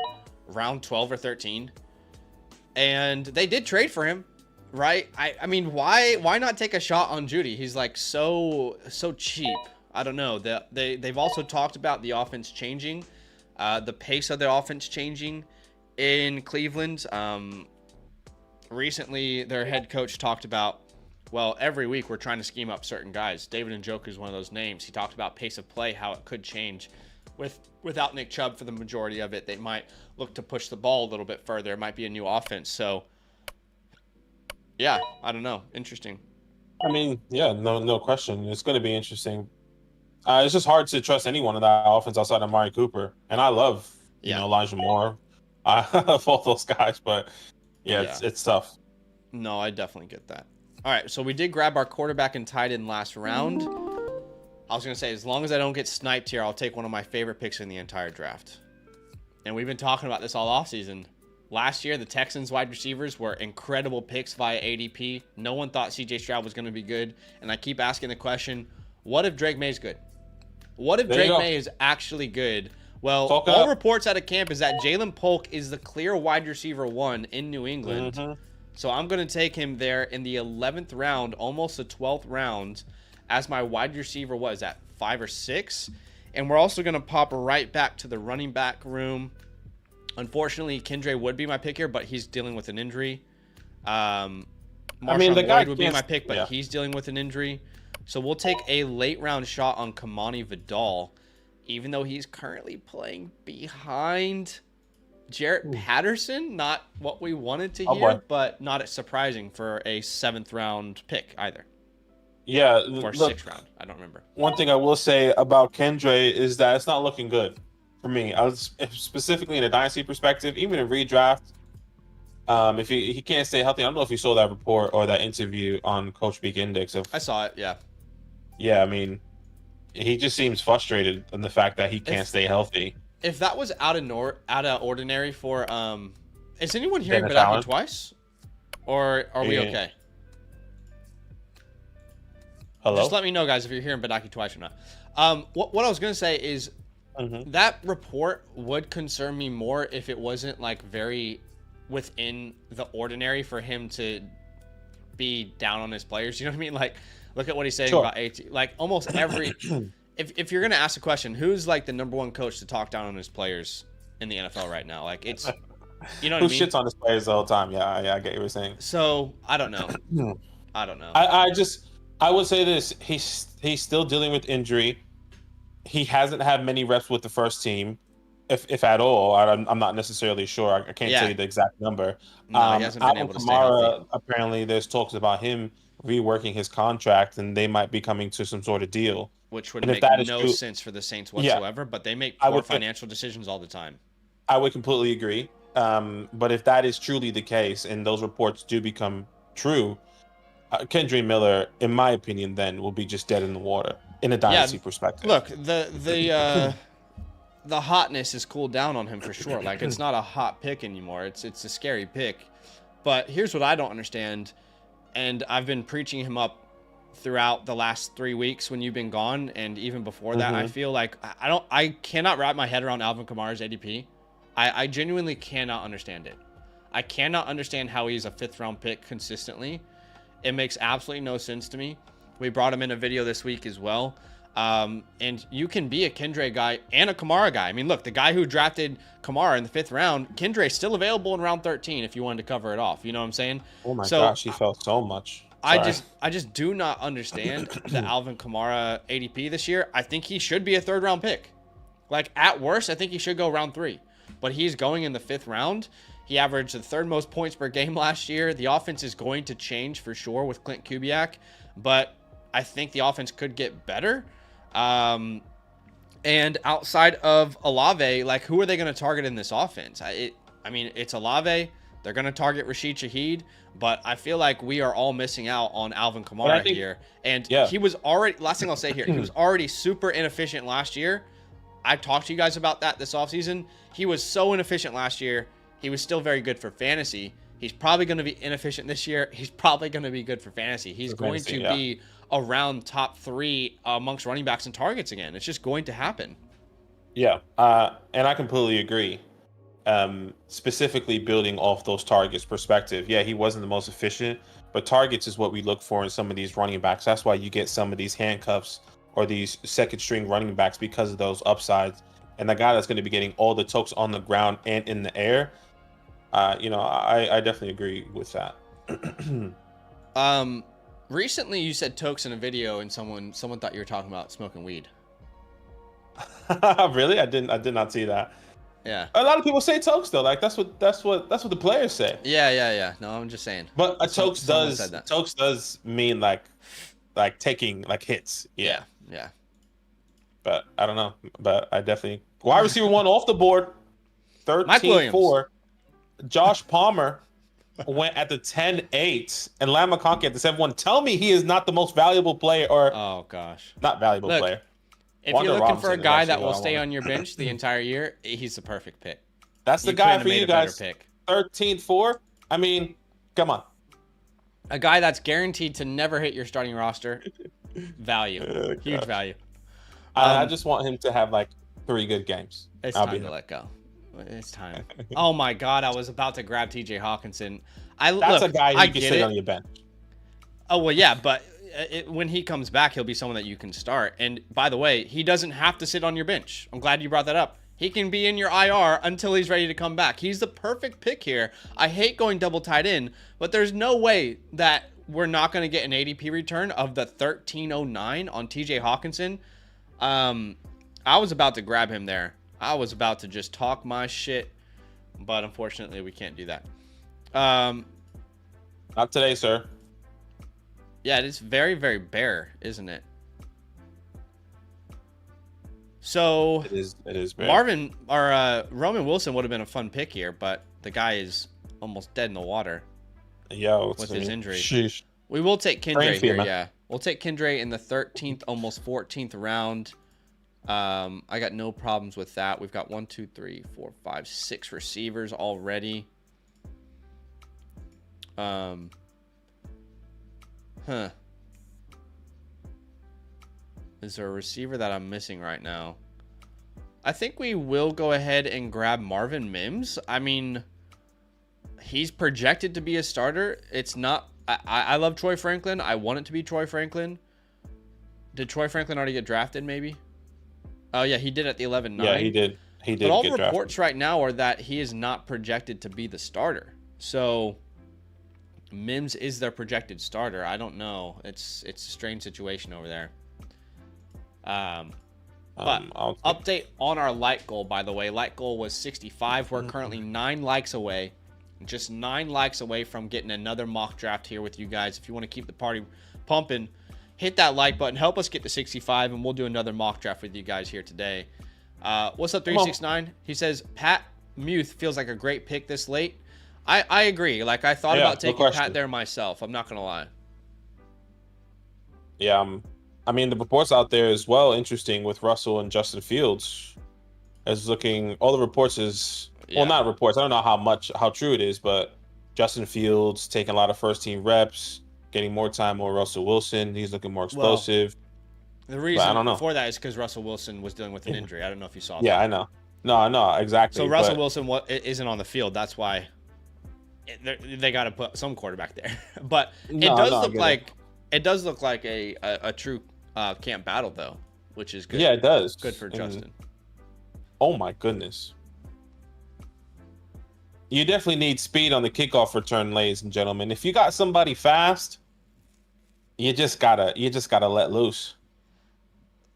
round 12 or 13. And they did trade for him, right? I mean, why not take a shot on Judy? He's like so cheap. I don't know. They've also talked about the offense changing, the pace of the offense changing in Cleveland. recently their head coach talked about, well, every week we're trying to scheme up certain guys. David Njoku is one of those names. He talked about pace of play, how it could change without Nick Chubb for the majority of it. They might look to push the ball a little bit further. It might be a new offense. So, yeah, I don't know. Interesting. I mean, yeah, no question. It's going to be interesting. It's just hard to trust anyone in that offense outside of Amari Cooper. And I love, Elijah Moore. I love all those guys, but it's tough. No, I definitely get that. All right, so we did grab our quarterback and tight end last round. I was going to say, as long as I don't get sniped here, I'll take one of my favorite picks in the entire draft. And we've been talking about this all offseason. Last year, the Texans wide receivers were incredible picks via ADP. No one thought CJ Stroud was going to be good. And I keep asking the question, what if Drake May's good? What if Drake May is actually good? Well, all reports out of camp is that Jalen Polk is the clear wide receiver 1 in New England. Mm-hmm. So I'm going to take him there in the 11th round, almost the 12th round, as my wide receiver. What is that, 5 or 6? And we're also going to pop right back to the running back room. Unfortunately, Kendre would be my pick here, but he's dealing with an injury. Marshawn Lloyd would be my pick, but he's dealing with an injury. So we'll take a late round shot on Kamani Vidal, even though he's currently playing behind Jarrett Patterson. Not what we wanted to hear, but not surprising for a 7th round pick either. Yeah. Or 6th round. I don't remember. One thing I will say about Kendre is that it's not looking good for me. I was specifically in a dynasty perspective, even in redraft. If he can't stay healthy, I don't know if you saw that report or that interview on Coach Speak Index. I saw it, yeah. Yeah, I mean, he just seems frustrated in the fact that he can't stay healthy. If that was out of ordinary for is anyone hearing Badaki twice? Or are we okay? Hello? Just let me know, guys, if you're hearing Badaki twice or not. What I was gonna say is that report would concern me more if it wasn't like very within the ordinary for him to be down on his players. You know what I mean? Like, look at what he's saying about AT. Like, almost every if you're gonna ask a question, who's like the number 1 coach to talk down on his players in the NFL right now? Like, it's, you know what I mean? Who shits on his players all the time? Yeah, I get what you're saying. So I don't know. I would say this: he's still dealing with injury. He hasn't had many reps with the first team, if at all. I'm not necessarily sure. I can't tell you the exact number. No, he hasn't been able to stay healthy. Apparently, there's talks about him reworking his contract, and they might be coming to some sort of deal. Which would make no sense for the Saints whatsoever, but they make poor financial decisions all the time. I would completely agree. But if that is truly the case, and those reports do become true, Kendre Miller, in my opinion, then will be just dead in the water in a dynasty perspective. Look, the hotness has cooled down on him for sure. Like, it's not a hot pick anymore. It's a scary pick. But here's what I don't understand, and I've been preaching him up throughout the last 3 weeks when you've been gone, and even before that. I feel like I cannot wrap my head around Alvin Kamara's ADP. I genuinely cannot understand it. I cannot understand how he's a 5th round pick consistently. It makes absolutely no sense to me. We brought him in a video this week as well. And you can be a Kendre guy and a Kamara guy. I mean, look, the guy who drafted Kamara in the 5th round, Kendre's still available in round 13 if you wanted to cover it off. You know what I'm saying? Oh my gosh, he felt so much. Sorry. I just do not understand the Alvin Kamara ADP this year. I think he should be a 3rd round pick. Like, at worst, I think he should go round 3. But he's going in the 5th round. He averaged the 3rd most points per game last year. The offense is going to change for sure with Clint Kubiak, but I think the offense could get better. And outside of Olave, like, who are they going to target in this offense? I mean, it's Olave. They're going to target Rashid Shaheed, but I feel like we are all missing out on Alvin Kamara here. And he was already, last thing I'll say here, he was already super inefficient last year. I talked to you guys about that this offseason. He was so inefficient last year. He was still very good for fantasy. He's probably going to be inefficient this year. He's probably going to be good for fantasy. He's going to be around top 3 amongst running backs and targets again. It's just going to happen. Yeah, and I completely agree. Specifically building off those targets perspective. Yeah, he wasn't the most efficient, but targets is what we look for in some of these running backs. That's why you get some of these handcuffs or these second string running backs because of those upsides. And the guy that's going to be getting all the tokes on the ground and in the air, I definitely agree with that. Recently you said Tokes in a video, and someone thought you were talking about smoking weed. Really? I did not see that. Yeah. A lot of people say Tokes though. Like that's what the players say. Yeah. No, I'm just saying. But Tokes said that. Tokes does mean like taking like hits. Yeah. But I don't know. But I definitely wide receiver 1 off the board. 13-4. Josh Palmer went at the 10-8 and Lam McConkey at the 7-1. Tell me he is not the most valuable player, or oh gosh, not valuable player. If you're looking for a guy that will stay on your bench the entire year, he's the perfect pick. That's the guy for you guys. 13-4. I mean, come on. A guy that's guaranteed to never hit your starting roster. Value. Huge value. I just want him to have like 3 good games. It's time to let go. It's time. Oh my God, I was about to grab TJ Hawkinson. That's a guy you can sit on your bench. Oh, well, yeah, but when he comes back, he'll be someone that you can start. And by the way, he doesn't have to sit on your bench. I'm glad you brought that up. He can be in your IR until he's ready to come back. He's the perfect pick here. I hate going double tight end, but there's no way that we're not going to get an ADP return of the 1309 on TJ Hawkinson. I was about to grab him there. I was about to just talk my shit, but unfortunately we can't do that. Not today, sir. Yeah, it is very, very bare, isn't it? So it is bare. Marvin or Roman Wilson would have been a fun pick here, but the guy is almost dead in the water. With his injury. Sheesh. We will take Kendra here, yeah. We'll take Kendra in the 13th, almost 14th round. I got no problems with that. We've got 1, 2, 3, 4, 5, 6 receivers already. Is there a receiver that I'm missing right now? I think we will go ahead and grab Marvin Mims. I mean, he's projected to be a starter. It's not... I love Troy Franklin. I want it to be Troy Franklin. Did Troy Franklin already get drafted, maybe? Oh, yeah, he did at the 11-9. Yeah, he did. He did. But all reports right now are that he is not projected to be the starter. So Mims is their projected starter. I don't know. It's a strange situation over there. But update on our like goal, by the way. Like goal was 65. We're currently 9 likes away. Just 9 likes away from getting another mock draft here with you guys. If you want to keep the party pumping, hit that like button. Help us get to 65, and we'll do another mock draft with you guys here today. What's up, 369? He says, Pat Muth feels like a great pick this late. I agree. Like, I thought about taking Pat there myself. I'm not going to lie. Yeah, I mean, the reports out there as well, interesting with Russell and Justin Fields. As looking, all the reports is... Well, not reports. I don't know how true it is, but Justin Fields taking a lot of first-team reps, getting more time on Russell Wilson. He's looking more explosive. Well, the reason for that is because Russell Wilson was dealing with an injury. I don't know if you saw that. Yeah, I know. No, exactly. So Russell Wilson isn't on the field. That's why they got to put some quarterback there. But it does look like a true camp battle, though, which is good. Yeah, it does. Good for Justin. Oh, my goodness. You definitely need speed on the kickoff return, ladies and gentlemen. If you got somebody fast, you just gotta let loose.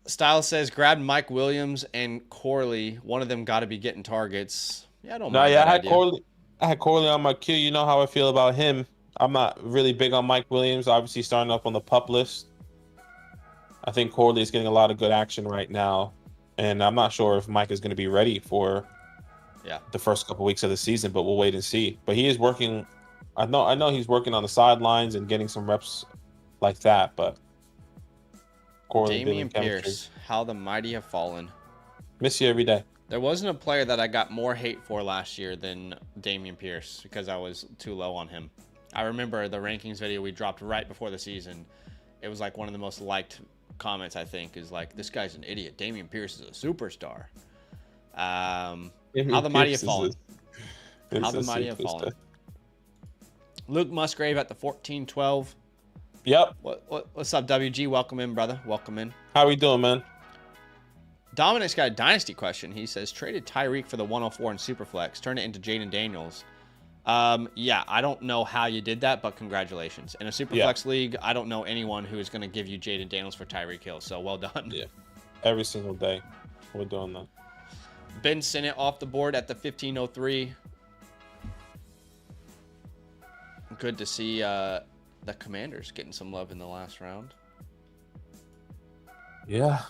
Styles says, grab Mike Williams and Corley. One of them got to be getting targets. Yeah, I don't mind that idea. I had Corley on my queue. You know how I feel about him. I'm not really big on Mike Williams. Obviously, starting up on the pup list. I think Corley is getting a lot of good action right now, and I'm not sure if Mike is going to be ready for the first couple weeks of the season, but we'll wait and see. But he is working. I know he's working on the sidelines and getting some reps like that. But Corley, Damian Pierce, how the mighty have fallen. Miss you every day. There wasn't a player that I got more hate for last year than Damian Pierce because I was too low on him. I remember the rankings video we dropped right before the season. It was like one of the most liked comments, I think, is like, this guy's an idiot. Damian Pierce is a superstar. How the mighty have fallen. How the mighty have fallen. Luke Musgrave at the 14-12. Yep. What's up, WG? Welcome in, brother. Welcome in. How we doing, man? Dominic's got a dynasty question. He says, traded Tyreek for the 104 in Superflex. Turn it into Jaden Daniels. Yeah, I don't know how you did that, but congratulations. In a Superflex league, I don't know anyone who is going to give you Jaden Daniels for Tyreek Hill, so well done. Yeah, every single day we're doing that. Ben Sinnott off the board at the 1503. Good to see the Commanders getting some love in the last round. Yeah.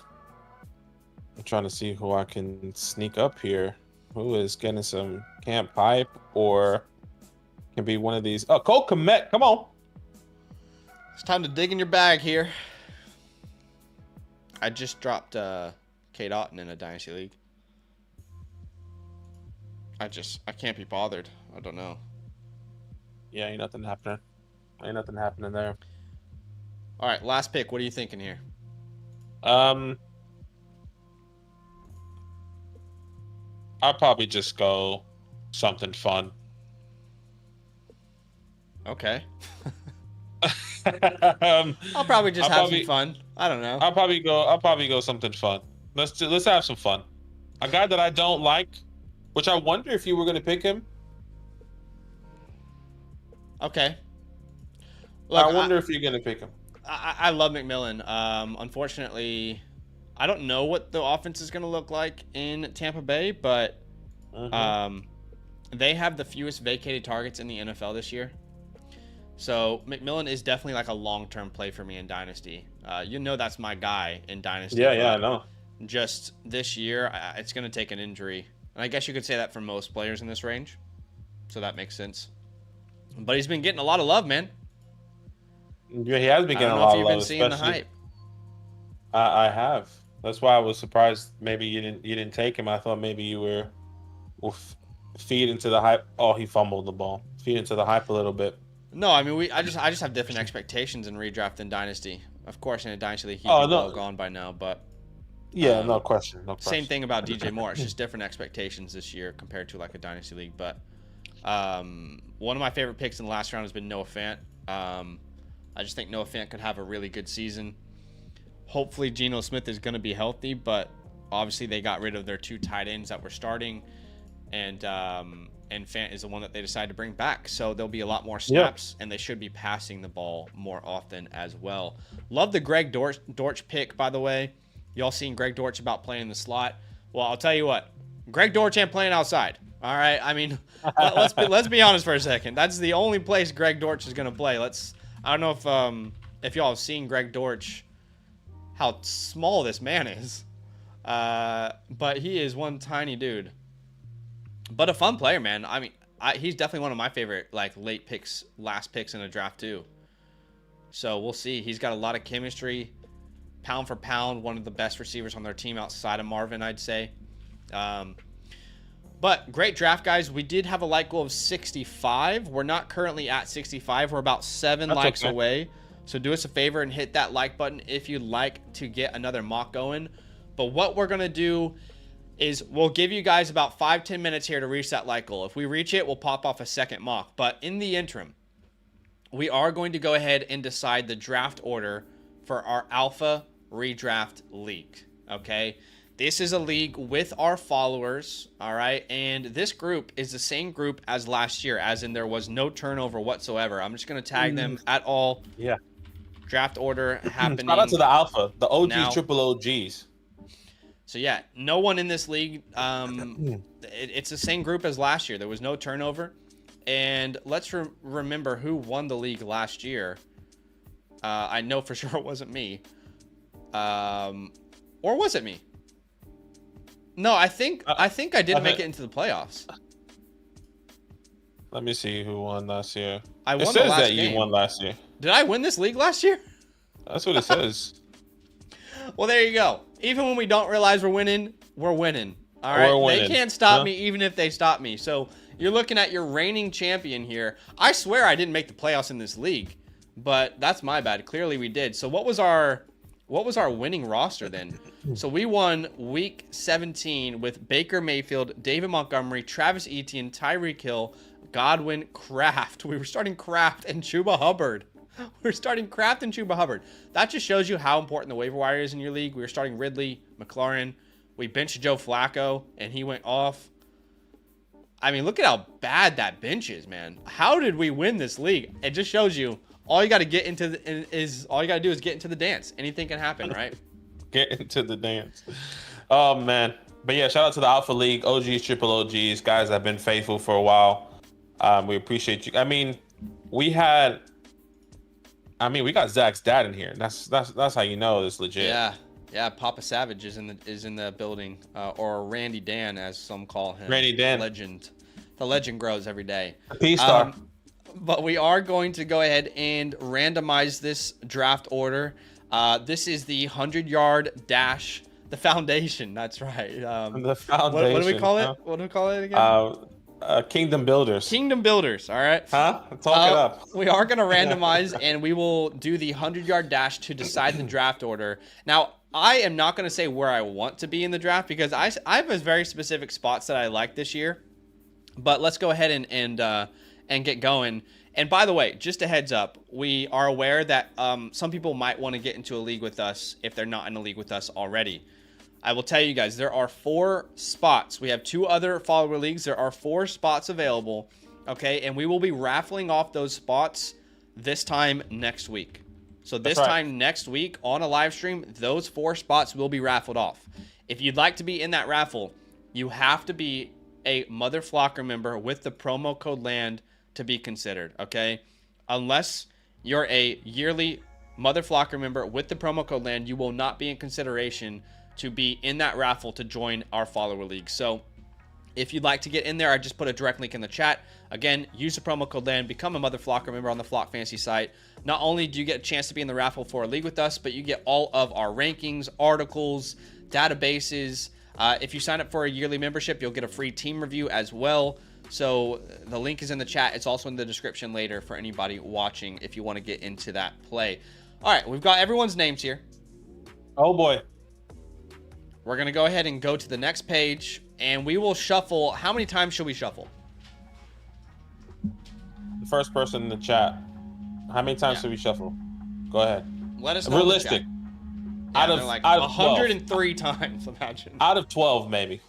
I'm trying to see who I can sneak up here. Who is getting some camp hype or can be one of these. Oh, Cole Kmet, come on. It's time to dig in your bag here. I just dropped Kate Otten in a Dynasty League. I can't be bothered. I don't know. Yeah, ain't nothing happening. Ain't nothing happening there. All right, last pick. What are you thinking here? I'll probably just go something fun. Okay. I'll probably just have some fun. I don't know. I'll probably go something fun. Let's have some fun. A guy that I don't like, which I wonder if you were going to pick him. Okay. Look, I wonder if you're going to pick him. I love McMillan. Unfortunately, I don't know what the offense is going to look like in Tampa Bay, but they have the fewest vacated targets in the NFL this year. So McMillan is definitely like a long-term play for me in Dynasty. That's my guy in Dynasty. Yeah, I know. Just this year, it's going to take an injury. And I guess you could say that for most players in this range. So that makes sense. But he's been getting a lot of love, man. Yeah, he has been getting a lot of love. I don't know if you've been seeing the hype. I have. That's why I was surprised. Maybe you didn't take him. I thought maybe you were feed into the hype. Oh, he fumbled the ball. Feed into the hype a little bit. No, I mean I just have different expectations in redraft than Dynasty. Of course, in a Dynasty league, he'd be well gone by now. But yeah, no question. Same thing about DJ Moore. It's just different expectations this year compared to like a Dynasty league. But one of my favorite picks in the last round has been Noah Fant. I just think Noah Fant could have a really good season. Hopefully, Geno Smith is going to be healthy, but obviously they got rid of their two tight ends that were starting, and Fant is the one that they decided to bring back. So there'll be a lot more snaps, and they should be passing the ball more often as well. Love the Greg Dortch pick, by the way. Y'all seen Greg Dortch about playing in the slot? Well, I'll tell you what. Greg Dortch ain't playing outside. All right? I mean, let's be honest for a second. That's the only place Greg Dortch is going to play. I don't know if y'all have seen Greg Dortch, how small this man is. But he is one tiny dude. But a fun player, man. I mean, he's definitely one of my favorite late picks, last picks in a draft too. So we'll see. He's got a lot of chemistry. Pound for pound, one of the best receivers on their team outside of Marvin, I'd say. But great draft, guys. We did have a like goal of 65. We're not currently at 65. We're about 7 likes away. So do us a favor and hit that like button if you'd like to get another mock going. But what we're going to do is we'll give you guys about 5-10 minutes here to reach that like goal. If we reach it, we'll pop off a second mock. But in the interim, we are going to go ahead and decide the draft order for our Alpha Redraft League. Okay? This is a league with our followers, all right? And this group is the same group as last year, as in there was no turnover whatsoever. I'm just going to tag them at all. Yeah. Draft order happening. Shout out to the Alpha, the OGs, now. triple OGs. So, yeah, no one in this league. It's the same group as last year. There was no turnover. And let's remember who won the league last year. I know for sure it wasn't me. Or was it me? No, I think I did make it into the playoffs. Let me see who won last year. I won the last that game. You won last year. Did I win this league last year? That's what it says. Well, there you go. Even when we don't realize we're winning, we're winning. All right? They can't stop me even if they stop me. So you're looking at your reigning champion here. I swear I didn't make the playoffs in this league, but that's my bad. Clearly we did. So what was our winning roster then? So we won week 17 with Baker Mayfield, David Montgomery, Travis Etienne, Tyreek Hill, Godwin, Kraft. We were starting Kraft and Chuba Hubbard. That just shows you how important the waiver wire is in your league. We were starting Ridley, McLaurin. We benched Joe Flacco, and he went off. I mean, look at how bad that bench is, man. How did we win this league? It just shows you all you got to get into all you got to do is get into the dance. Anything can happen, right? Get into the dance. Oh man. But yeah, shout out to the Alpha League, OGs, triple OGs, guys that have been faithful for a while. We appreciate you. I mean, we got Zach's dad in here. That's how you know it's legit. Yeah. Papa Savage is in the building, or Randy Dan, as some call him. Randy Dan, legend. The legend grows every day. A P-star. But we are going to go ahead and randomize this draft order. This is the 100-yard dash. The foundation. That's right. The foundation. What do we call it? Huh? What do we call it again? Kingdom Builders. Kingdom Builders. All right. Huh? Talk it up. We are going to randomize, and we will do the 100-yard dash to decide the draft order. Now, I am not going to say where I want to be in the draft because I have a very specific spots that I like this year. But let's go ahead and get going. And by the way, just a heads up, we are aware that some people might want to get into a league with us if they're not in a league with us already. I will tell you guys, there are 4 spots. We have 2 other follower leagues. There are 4 spots available, okay? And we will be raffling off those spots this time next week. So this time next week on a live stream, those 4 spots will be raffled off. If you'd like to be in that raffle, you have to be a Mother Flocker member with the promo code LAND to be considered, okay? Unless you're a yearly Mother Flocker member with the promo code LAND, you will not be in consideration to be in that raffle to join our follower league. So if you'd like to get in there, I just put a direct link in the chat. Again, use the promo code LAND, become a Mother Flocker member on the Flock Fantasy site. Not only do you get a chance to be in the raffle for a league with us, but you get all of our rankings, articles, databases. If you sign up for a yearly membership, you'll get a free team review as well. So the link is in the chat. It's also in the description later for anybody watching if you want to get into that play. All right, we've got everyone's names here. Oh boy. We're going to go ahead and go to the next page, and we will shuffle. How many times should we shuffle? The first person in the chat. How many times should we shuffle? Go ahead. Let us know. Realistic. Out of 103 times, imagine. Out of 12, maybe.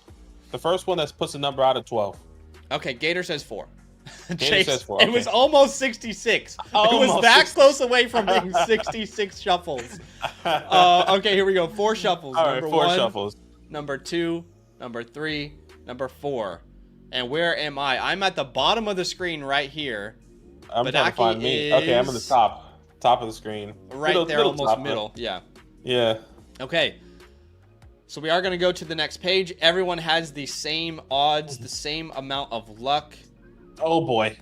The first one that puts a number out of 12. Okay, Gator says 4. Gator says 4. Okay. It was almost 66. Almost it was that 60. close away from being 66 shuffles. Okay, here we go. 4 shuffles. All right, 4 shuffles. Number 2, number 3, number 4. And where am I? I'm at the bottom of the screen right here. I'm trying to find me. Okay, I'm in the top of the screen. Right there, almost middle. Yeah. Yeah. Okay. So we are going to go to the next page. Everyone has the same odds, the same amount of luck. Oh boy.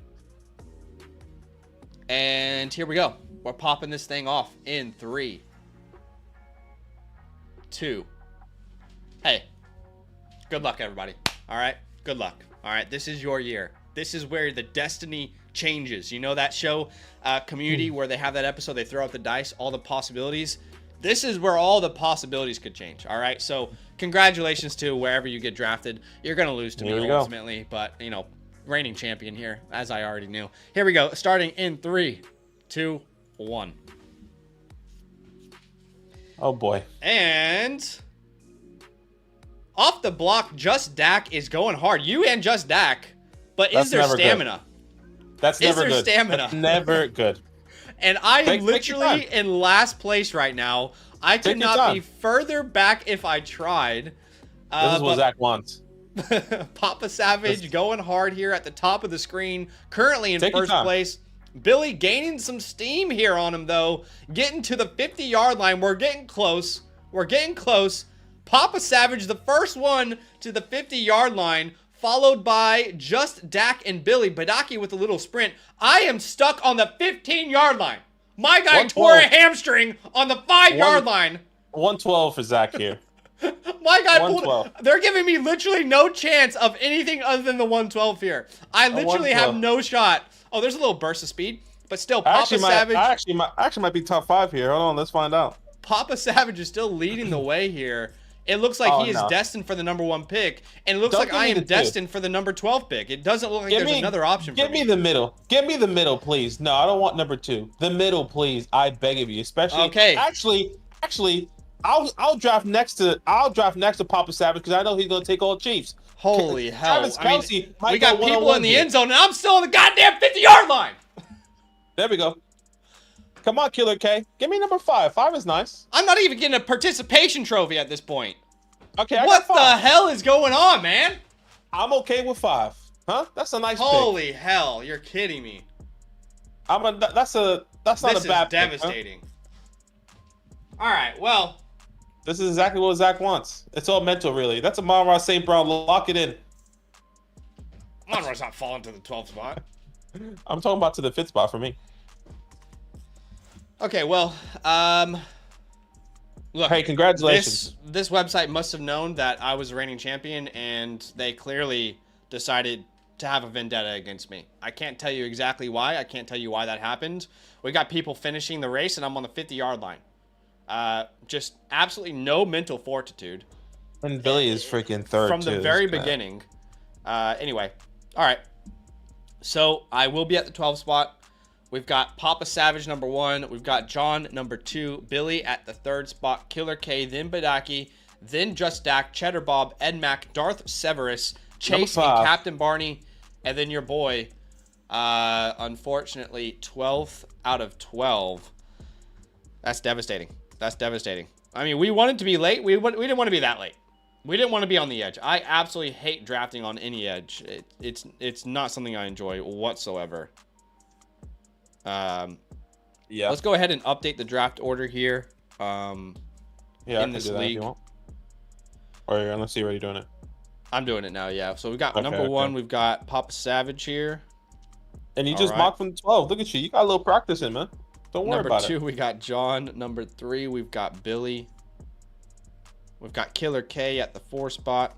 And here we go. We're popping this thing off in 3, 2. Hey, good luck, everybody. All right, good luck. All right, this is your year. This is where the destiny changes. You know that show, Community, where they have that episode, they throw out the dice, all the possibilities. This is where all the possibilities could change. All right, so congratulations to wherever you get drafted. You're going to lose to me ultimately, but, you know, reigning champion here, as I already knew. Here we go, starting in 3, 2, 1. Oh boy. And off the block, Just Dak is going hard. You and Just Dak, but is there stamina? That's never good. Is there stamina? That's never good. And I am literally in last place right now. I could not be further back if I tried. This is what Zach wants. Papa Savage going hard here at the top of the screen. Currently in first place. Billy gaining some steam here on him, though. Getting to the 50-yard line. We're getting close. We're getting close. Papa Savage, the first one to the 50-yard line, followed by Just Dak and Billy. Badaki with a little sprint. I am stuck on the 15-yard line. My guy tore a hamstring on the 5-yard line. 112 for Zach here. My guy pulled. They're giving me literally no chance of anything other than the 112 here. I literally have no shot. Oh, there's a little burst of speed, but still, Papa Savage. I actually might be top 5 here. Hold on, let's find out. Papa Savage is still leading the way here. It looks like he is destined for the number 1 pick, and it looks like I am destined for the number 12 pick. It doesn't look like there's another option for me. Give me the middle. Give me the middle, please. No, I don't want number 2. The middle, please. I beg of you. Especially. Okay. Actually, I'll draft next to Papa Savage because I know he's gonna take all Chiefs. Holy hell! Travis I mean, Kelce might we got go people in the here. end zone, and I'm still on the goddamn 50-yard line. There we go. Come on, Killer K. Give me number 5. 5 is nice. I'm not even getting a participation trophy at this point. Okay, what the hell is going on, man? I'm okay with 5. Huh? That's a nice Holy pick. hell! You're kidding me. That's not a bad pick. This is devastating. Huh? All right, well. This is exactly what Zach wants. It's all mental, really. That's a Monroe St. Brown. Lock it in. Monroe's not falling to the 12th spot. I'm talking about to the 5th spot for me. Okay, well, look. Hey, congratulations. This website must have known that I was the reigning champion, and they clearly decided to have a vendetta against me. I can't tell you exactly why. I can't tell you why that happened. We got people finishing the race, and I'm on the 50-yard line. Just absolutely no mental fortitude. And Billy is freaking third from the very beginning. Anyway, all right. So I will be at the 12th spot. We've got Papa Savage number 1. We've got John number 2. Billy at the 3rd spot. Killer K, then Badaki, then Just Dak, Cheddar Bob, Ed Mac, Darth Severus, Chase, and Captain Barney, and then your boy. Unfortunately, 12th out of 12. That's devastating. That's devastating. I mean, we wanted to be late. We didn't want to be that late. We didn't want to be on the edge. I absolutely hate drafting on any edge. It's not something I enjoy whatsoever. Yeah. Let's go ahead and update the draft order here. In this league. If you want. Or unless you're already doing it. I'm doing it now, yeah. So we got number 1, we've got Papa Savage here. And you just mocked from the 12. Look at you. You got a little practice in, man. Don't worry about it. Number 2, we got John. Number 3, we've got Billy. We've got Killer K at the 4 spot.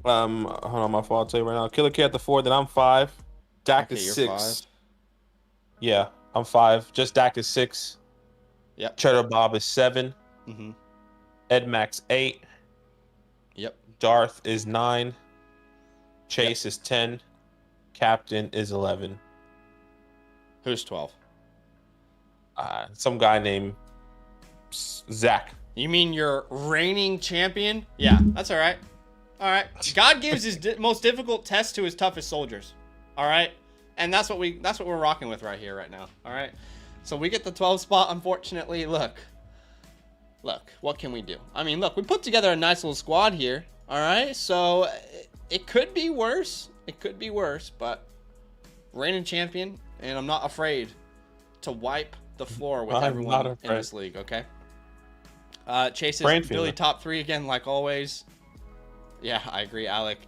Hold on, my fault. I'll tell you right now. Killer K at the 4, then I'm 5. Dak is 6. 5. Yeah, I'm 5. Just Dak is 6. Yep. Cheddar Bob is 7. Mm-hmm. Ed Max 8. Yep. Darth is 9. Chase is 10. Captain is 11. Who's 12? Some guy named Zach. You mean your reigning champion? Yeah, that's all right. All right. God gives his most difficult test to his toughest soldiers. All right, and that's what we're rocking with right here, right now. All right. So we get the 12th spot. Unfortunately, look. What can we do? I mean, look, we put together a nice little squad here. All right. So it could be worse. It could be worse, but reigning champion, and I'm not afraid to wipe the floor with everyone in this league, okay? Chase is Billy top 3 again, like always. Yeah, I agree, Alec.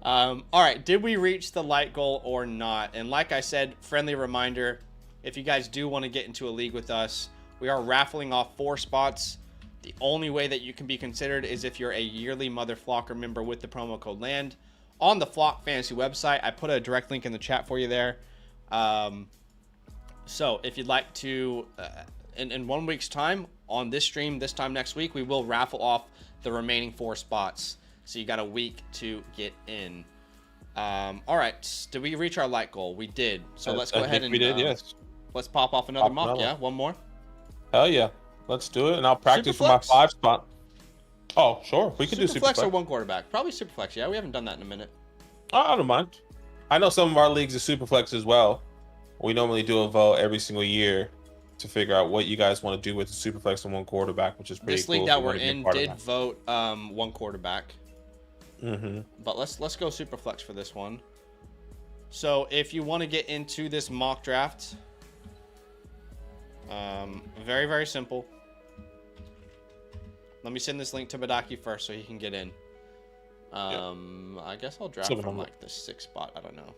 All right, did we reach the light goal or not? And like I said, friendly reminder, if you guys do want to get into a league with us, we are raffling off 4 spots. The only way that you can be considered is if you're a yearly Mother Flocker member with the promo code LAND. On the Flock Fantasy website, I put a direct link in the chat for you there. So if you'd like to, in 1 week's time, on this stream, this time next week, we will raffle off the remaining 4 spots. So you got a week to get in. All right, did we reach our light goal? We did. So let's go ahead and we did, yes. Let's pop off another mock. Yeah, one more. Hell yeah, let's do it, and I'll practice for my 5 spot. Oh, sure. We could do Superflex or 1 quarterback. Probably Superflex. Yeah, we haven't done that in a minute. I don't mind. I know some of our leagues are Superflex as well. We normally do a vote every single year to figure out what you guys want to do with the Superflex and 1 quarterback, which is pretty cool. This league that we're in did vote 1 quarterback. Mm-hmm. But let's go Superflex for this one. So if you want to get into this mock draft, very, very simple. Let me send this link to Badaki first so he can get in. I guess I'll draft from like the 6th spot. I don't know.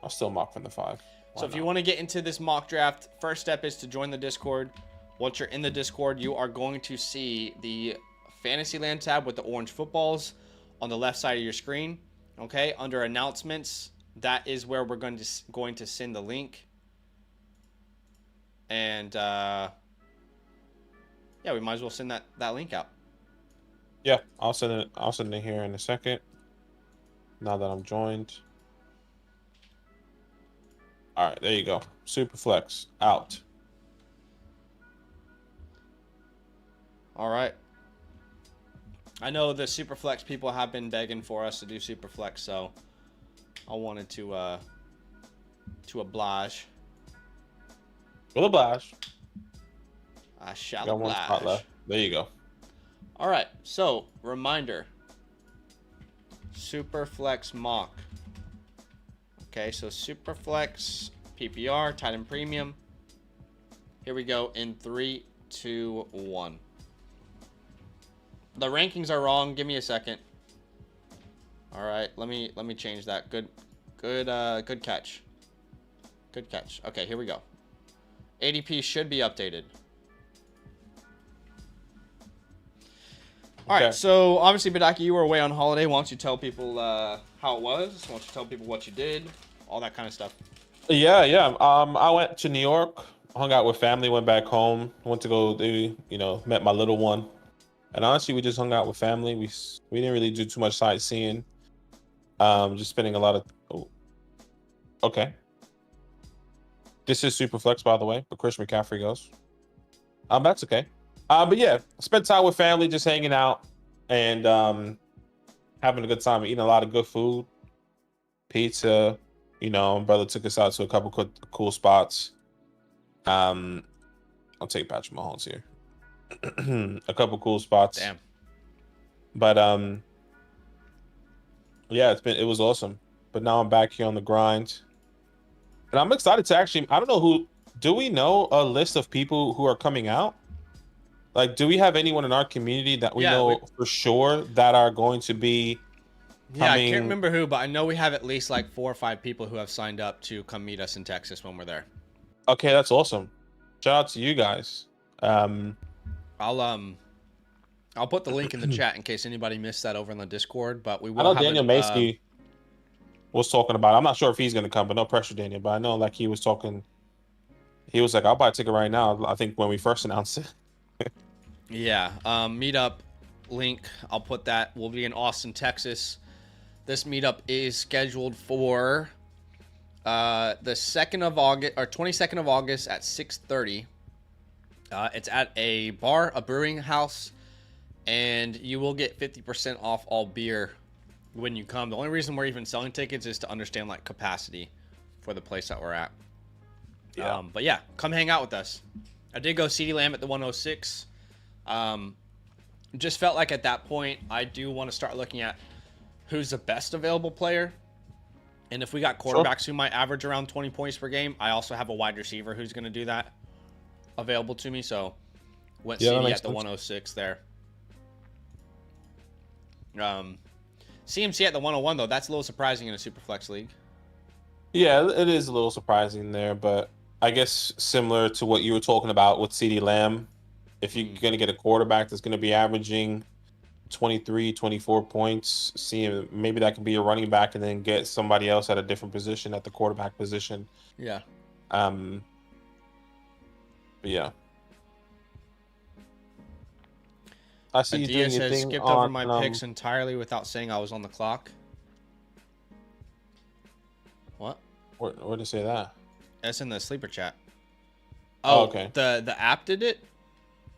I'll still mock from the 5. So if you want to get into this mock draft, first step is to join the Discord. Once you're in the Discord, you are going to see the Fantasyland tab with the orange footballs on the left side of your screen. Okay, under announcements, that is where we're going to send the link. And yeah, we might as well send that link out. Yeah, I'll send it here in a second. Now that I'm joined. All right, there you go. Superflex out. All right. I know the Superflex people have been begging for us to do Superflex, so I wanted to oblige. Will oblige. I shall Got one spot oblige. left. There you go. All right. So, reminder. Superflex mock. Okay, so Superflex PPR, Titan Premium. Here we go in 3, 2, 1. The rankings are wrong. Give me a second. All right, let me change that. Good catch. Good catch. Okay, here we go. ADP should be updated. All right, so obviously, Badaki, you were away on holiday. Why don't you tell people how it was? Why don't you tell people what you did? All that kind of stuff. Yeah. I went to New York, hung out with family, went back home, went to go do, met my little one. And honestly, we just hung out with family. We didn't really do too much sightseeing. Just spending a lot of. Oh, okay. This is Superflex, by the way, but Chris McCaffrey goes. That's okay. But yeah, spent time with family, just hanging out and having a good time, eating a lot of good food, pizza. My brother took us out to a couple cool spots. I'll take Patrick Mahomes here. A couple cool spots. Damn. But yeah, it was awesome. But now I'm back here on the grind. And I'm excited to actually, I don't know do we know a list of people who are coming out? Like, do we have anyone in our community that we know for sure that are going to be coming? Yeah, I can't remember who, but I know we have at least like 4 or 5 people who have signed up to come meet us in Texas when we're there. Okay, that's awesome. Shout out to you guys. I'll put the link in the chat in case anybody missed that over in the Discord. But we will. I know Daniel Macy was talking about. I'm not sure if he's going to come, but no pressure, Daniel. But I know like he was talking. He was like, "I'll buy a ticket right now." I think when we first announced it. Yeah. Meetup link. I'll put that. We'll be in Austin, Texas. This meetup is scheduled for the 2nd of August or 22nd of August at 6:30. It's at a bar, a brewing house, and you will get 50% off all beer when you come. The only reason we're even selling tickets is to understand like capacity for the place that we're at. Yeah. But yeah, come hang out with us. I did go CeeDee Lamb at the 106. Just felt like at that point, I do want to start looking at who's the best available player. And if we got quarterbacks who might average around 20 points per game, I also have a wide receiver who's going to do that available to me. So went CeeDee at the 106 there. CMC at the 101, though, that's a little surprising in a Superflex league. Yeah, it is a little surprising there, but I guess similar to what you were talking about with CeeDee Lamb, if you're going to get a quarterback that's going to be averaging 23, 24 points, maybe that can be a running back and then get somebody else at a different position at the quarterback position. Yeah. But yeah. I see you doing your thing skipped over my picks entirely without saying I was on the clock. What? Where did it say that? That's in the sleeper chat. Oh, okay. The app did it?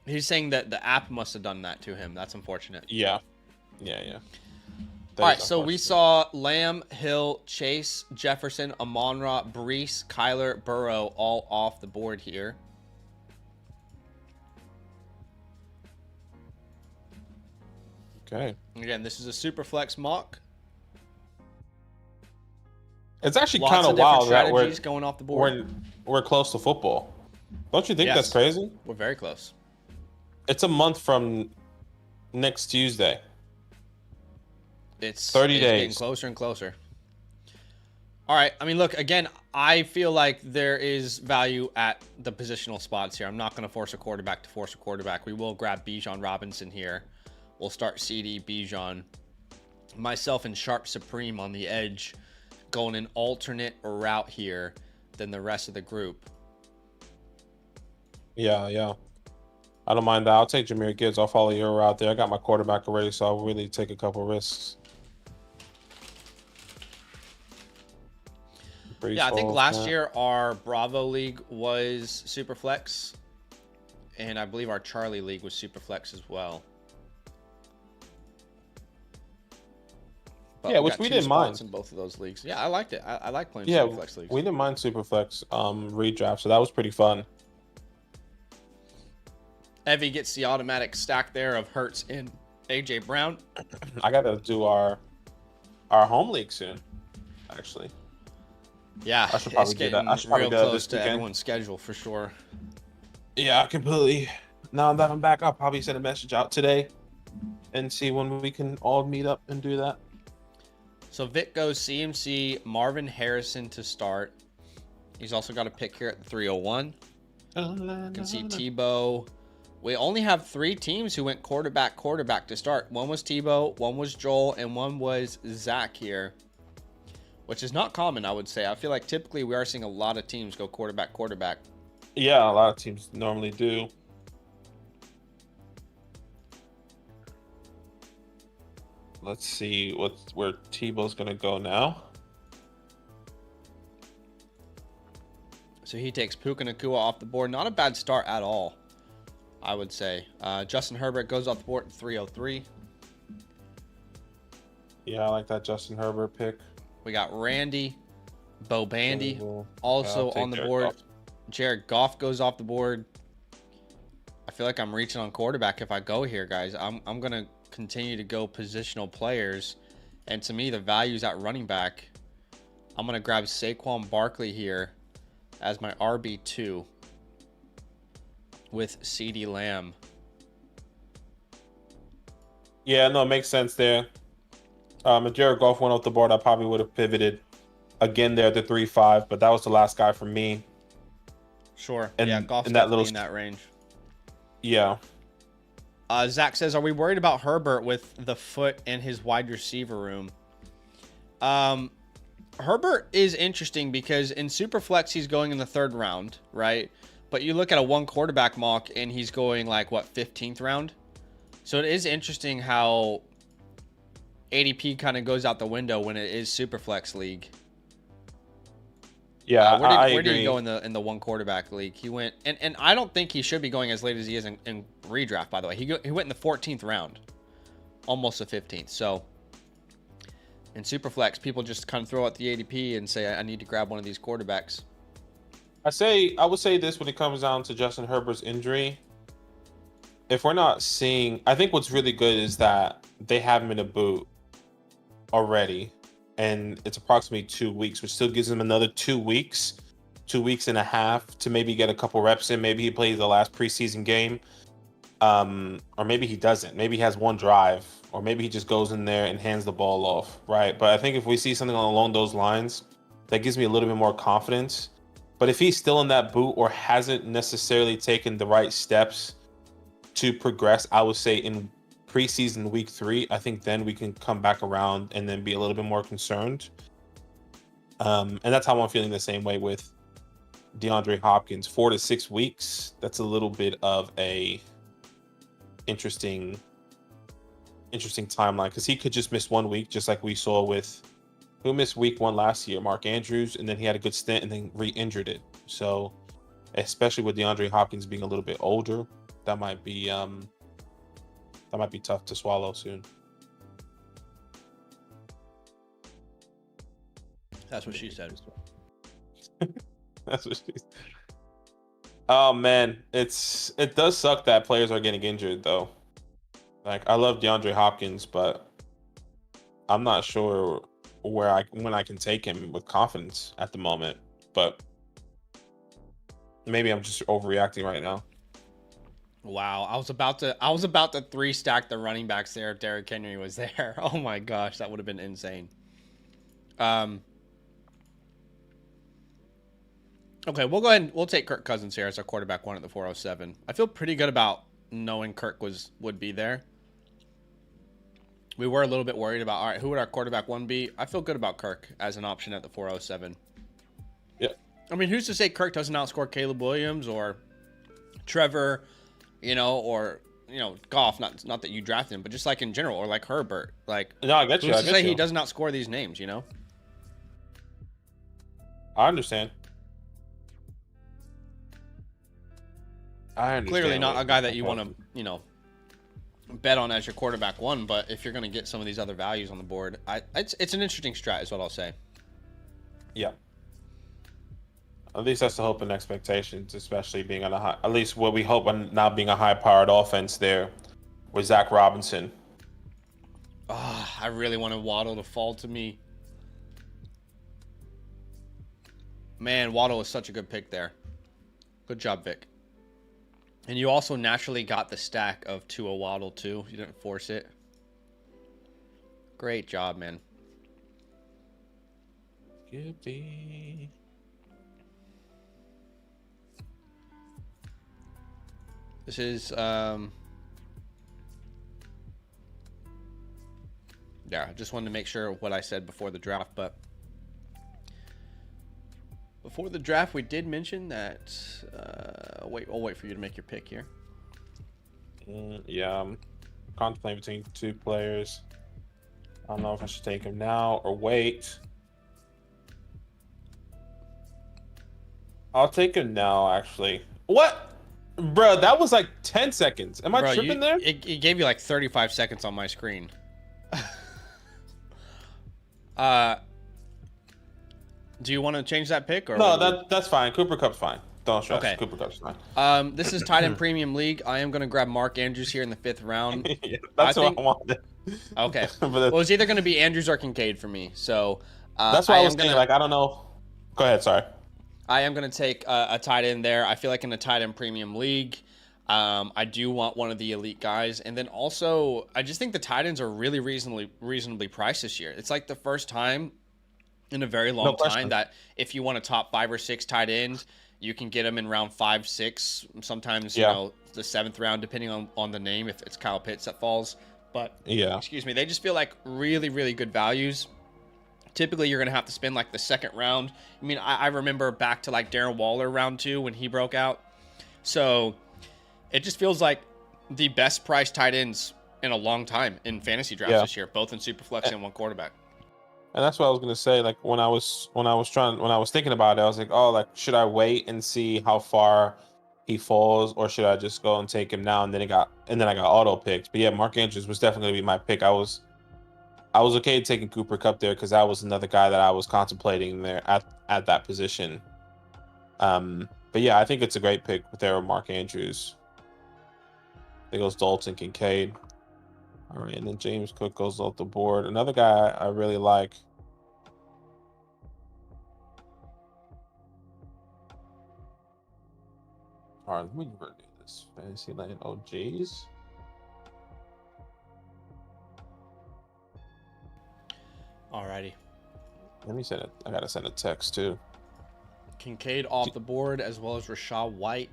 He's saying that the app must have done that to him. That's unfortunate. Yeah. All right, so we saw Lamb, Hill, Chase, Jefferson, Amon-Ra, Brees, Kyler, Burrow all off the board here. Okay. Again, this is a super flex mock. It's actually kind of wild that we're going off the board. We're close to football. Don't you think that's crazy? We're very close. It's a month from next Tuesday. It's 30 days. Getting closer and closer. All right. I mean, look, again, I feel like there is value at the positional spots here. I'm not going to force a quarterback to force a quarterback. We will grab Bijan Robinson here. We'll start CeeDee, Bijan. Myself and Sharp Supreme on the edge, going an alternate route here than the rest of the group. Yeah. I don't mind that. I'll take Jahmyr Gibbs. I'll follow your route there. I got my quarterback already, so I'll really take a couple risks. I think last year our Bravo League was super flex. and I believe our Charlie League was Superflex as well. But yeah, which we didn't mind in both of those leagues. Yeah, I liked it. I like playing yeah, Superflex leagues. we didn't mind Superflex redraft, so that was pretty fun. Evie gets the automatic stack there of Hurts and AJ Brown. I gotta do our home league soon, actually. Yeah, I should probably do that. I should probably real do that close this to weekend. everyone's schedule for sure. Yeah, completely. Now that I'm back, I'll probably send a message out today and see when we can all meet up and do that. So Vic goes CMC, Marvin Harrison to start. He's also got a pick here at the 301. You can see Tebow. We only have 3 teams who went quarterback to start. One was Tebow, one was Joel, and one was Zach here, which is not common, I would say. I feel like typically we are seeing a lot of teams go quarterback. Yeah, a lot of teams normally do. Let's see where Tebow's gonna go now. So he takes Puka Nacua off the board. Not a bad start at all, I would say. Justin Herbert goes off the board at 303. Yeah, I like that Justin Herbert pick. We got Randy, Bo Bandy, also on the Jared board. Goff. Jared Goff goes off the board. I feel like I'm reaching on quarterback if I go here, guys. I'm going to continue to go positional players. And to me, the value's at running back. I'm going to grab Saquon Barkley here as my RB2 with CeeDee Lamb. Yeah, no, it makes sense there. If Jared Goff went off the board, I probably would have pivoted again there at the 3-5, but that was the last guy for me. Sure. And, yeah, Goff's in that little in that range. Yeah. Zach says, are we worried about Herbert with the foot and his wide receiver room? Herbert is interesting because in Superflex, he's going in the 3rd round, right? But you look at a 1 quarterback mock and he's going like, what, 15th round? So it is interesting how ADP kind of goes out the window when it is Superflex league. Yeah, where did he go in the 1 quarterback league? He went, and I don't think he should be going as late as he is in redraft, by the way. He went in the 14th round, almost the 15th. So in Superflex, people just kind of throw out the ADP and say, I need to grab one of these quarterbacks. I would say this when it comes down to Justin Herbert's injury. If we're not seeing, I think what's really good is that they have him in a boot already, and it's approximately 2 weeks, which still gives him another 2 weeks, 2 weeks and a half to maybe get a couple reps in. Maybe he plays the last preseason game, or maybe he doesn't. Maybe he has 1 drive, or maybe he just goes in there and hands the ball off, right? But I think if we see something along those lines, that gives me a little bit more confidence. But if he's still in that boot or hasn't necessarily taken the right steps to progress, I would say in preseason week 3, I think then we can come back around and then be a little bit more concerned. And that's how I'm feeling the same way with DeAndre Hopkins. 4 to 6 weeks. That's a little bit of a interesting timeline, because he could just miss 1 week, just like we saw with who missed week 1 last year, Mark Andrews, and then he had a good stint and then re-injured it. So especially with DeAndre Hopkins being a little bit older, that might be tough to swallow soon. That's what she said. That's what she said. Oh man, it does suck that players are getting injured though. Like, I love DeAndre Hopkins, but I'm not sure when I can take him with confidence at the moment. But maybe I'm just overreacting right now. Wow, I was about to 3-stack the running backs there if Derrick Henry was there. Oh my gosh, that would have been insane. Okay, we'll go ahead and we'll take Kirk Cousins here as our quarterback 1 at the 407. I feel pretty good about knowing Kirk would be there. We were a little bit worried about, all right, who would our quarterback 1 be? I feel good about Kirk as an option at the 407. Yeah. I mean, who's to say Kirk doesn't outscore Caleb Williams or Trevor, or Goff? Not that you drafted him, but just like in general, or like Herbert. Like, no, I get you. Who's to say he doesn't outscore these names? I understand. I understand. Clearly not a guy that you want to, you know, bet on as your quarterback one, but if you're going to get some of these other values on the board, it's an interesting strat is what I'll say. Yeah. At least that's the hope and expectations, especially being on a high, at least what we hope on now being a high-powered offense there with Zach Robinson. I really want Waddle to fall to me. Man, Waddle is such a good pick there. Good job, Vic. And you also naturally got the stack of Tua Waddle too. You didn't force it. Great job, man. Gibby. This is yeah, I just wanted to make sure what I said before the draft, but before the draft we did mention that wait, I'll wait for you to make your pick here. Yeah, I'm contemplating between two players. I don't know if I should take him now or wait. I'll take him now, actually. What? Bro, that was like 10 seconds. Am I tripping there? It gave you like 35 seconds on my screen. Do you want to change that pick? Or no, that's fine. Cooper Kupp's fine. Don't stress. Okay. Cooper Kupp's fine. This is tight end premium league. I am going to grab Mark Andrews here in the 5th round. Yeah, that's what I wanted. Okay. Well, it's either going to be Andrews or Kincaid for me. So that's why I was thinking. Like, I don't know. Go ahead. Sorry. I am going to take a tight end there. I feel like in a tight end premium league, I do want one of the elite guys. And then also, I just think the tight ends are really reasonably priced this year. It's like the first time in a very long time that if you want a top 5 or 6 tight end, you can get them in round 5, 6, sometimes, you know, the 7th round, depending on the name, if it's Kyle Pitts that falls. But, excuse me, they just feel like really good values. Typically, you're going to have to spend like the 2nd round. I mean, I remember back to like Darren Waller round 2 when he broke out. So it just feels like the best priced tight ends in a long time in fantasy drafts this year, both in Superflex and one quarterback. And that's what I was gonna say. Like when I was thinking about it, I was like, oh, like should I wait and see how far he falls, or should I just go and take him now? And then I got auto picked. But yeah, Mark Andrews was definitely gonna be my pick. I was okay taking Cooper Kupp there because that was another guy that I was contemplating there at that position. But yeah, I think it's a great pick there with Mark Andrews. There goes Dalton Kincaid. All right, and then James Cook goes off the board. Another guy I really like. All right, let me do this. Fantasyland OGs. Alrighty. Let me send it. I gotta send a text too. Kincaid off the board, as well as Rachaad White.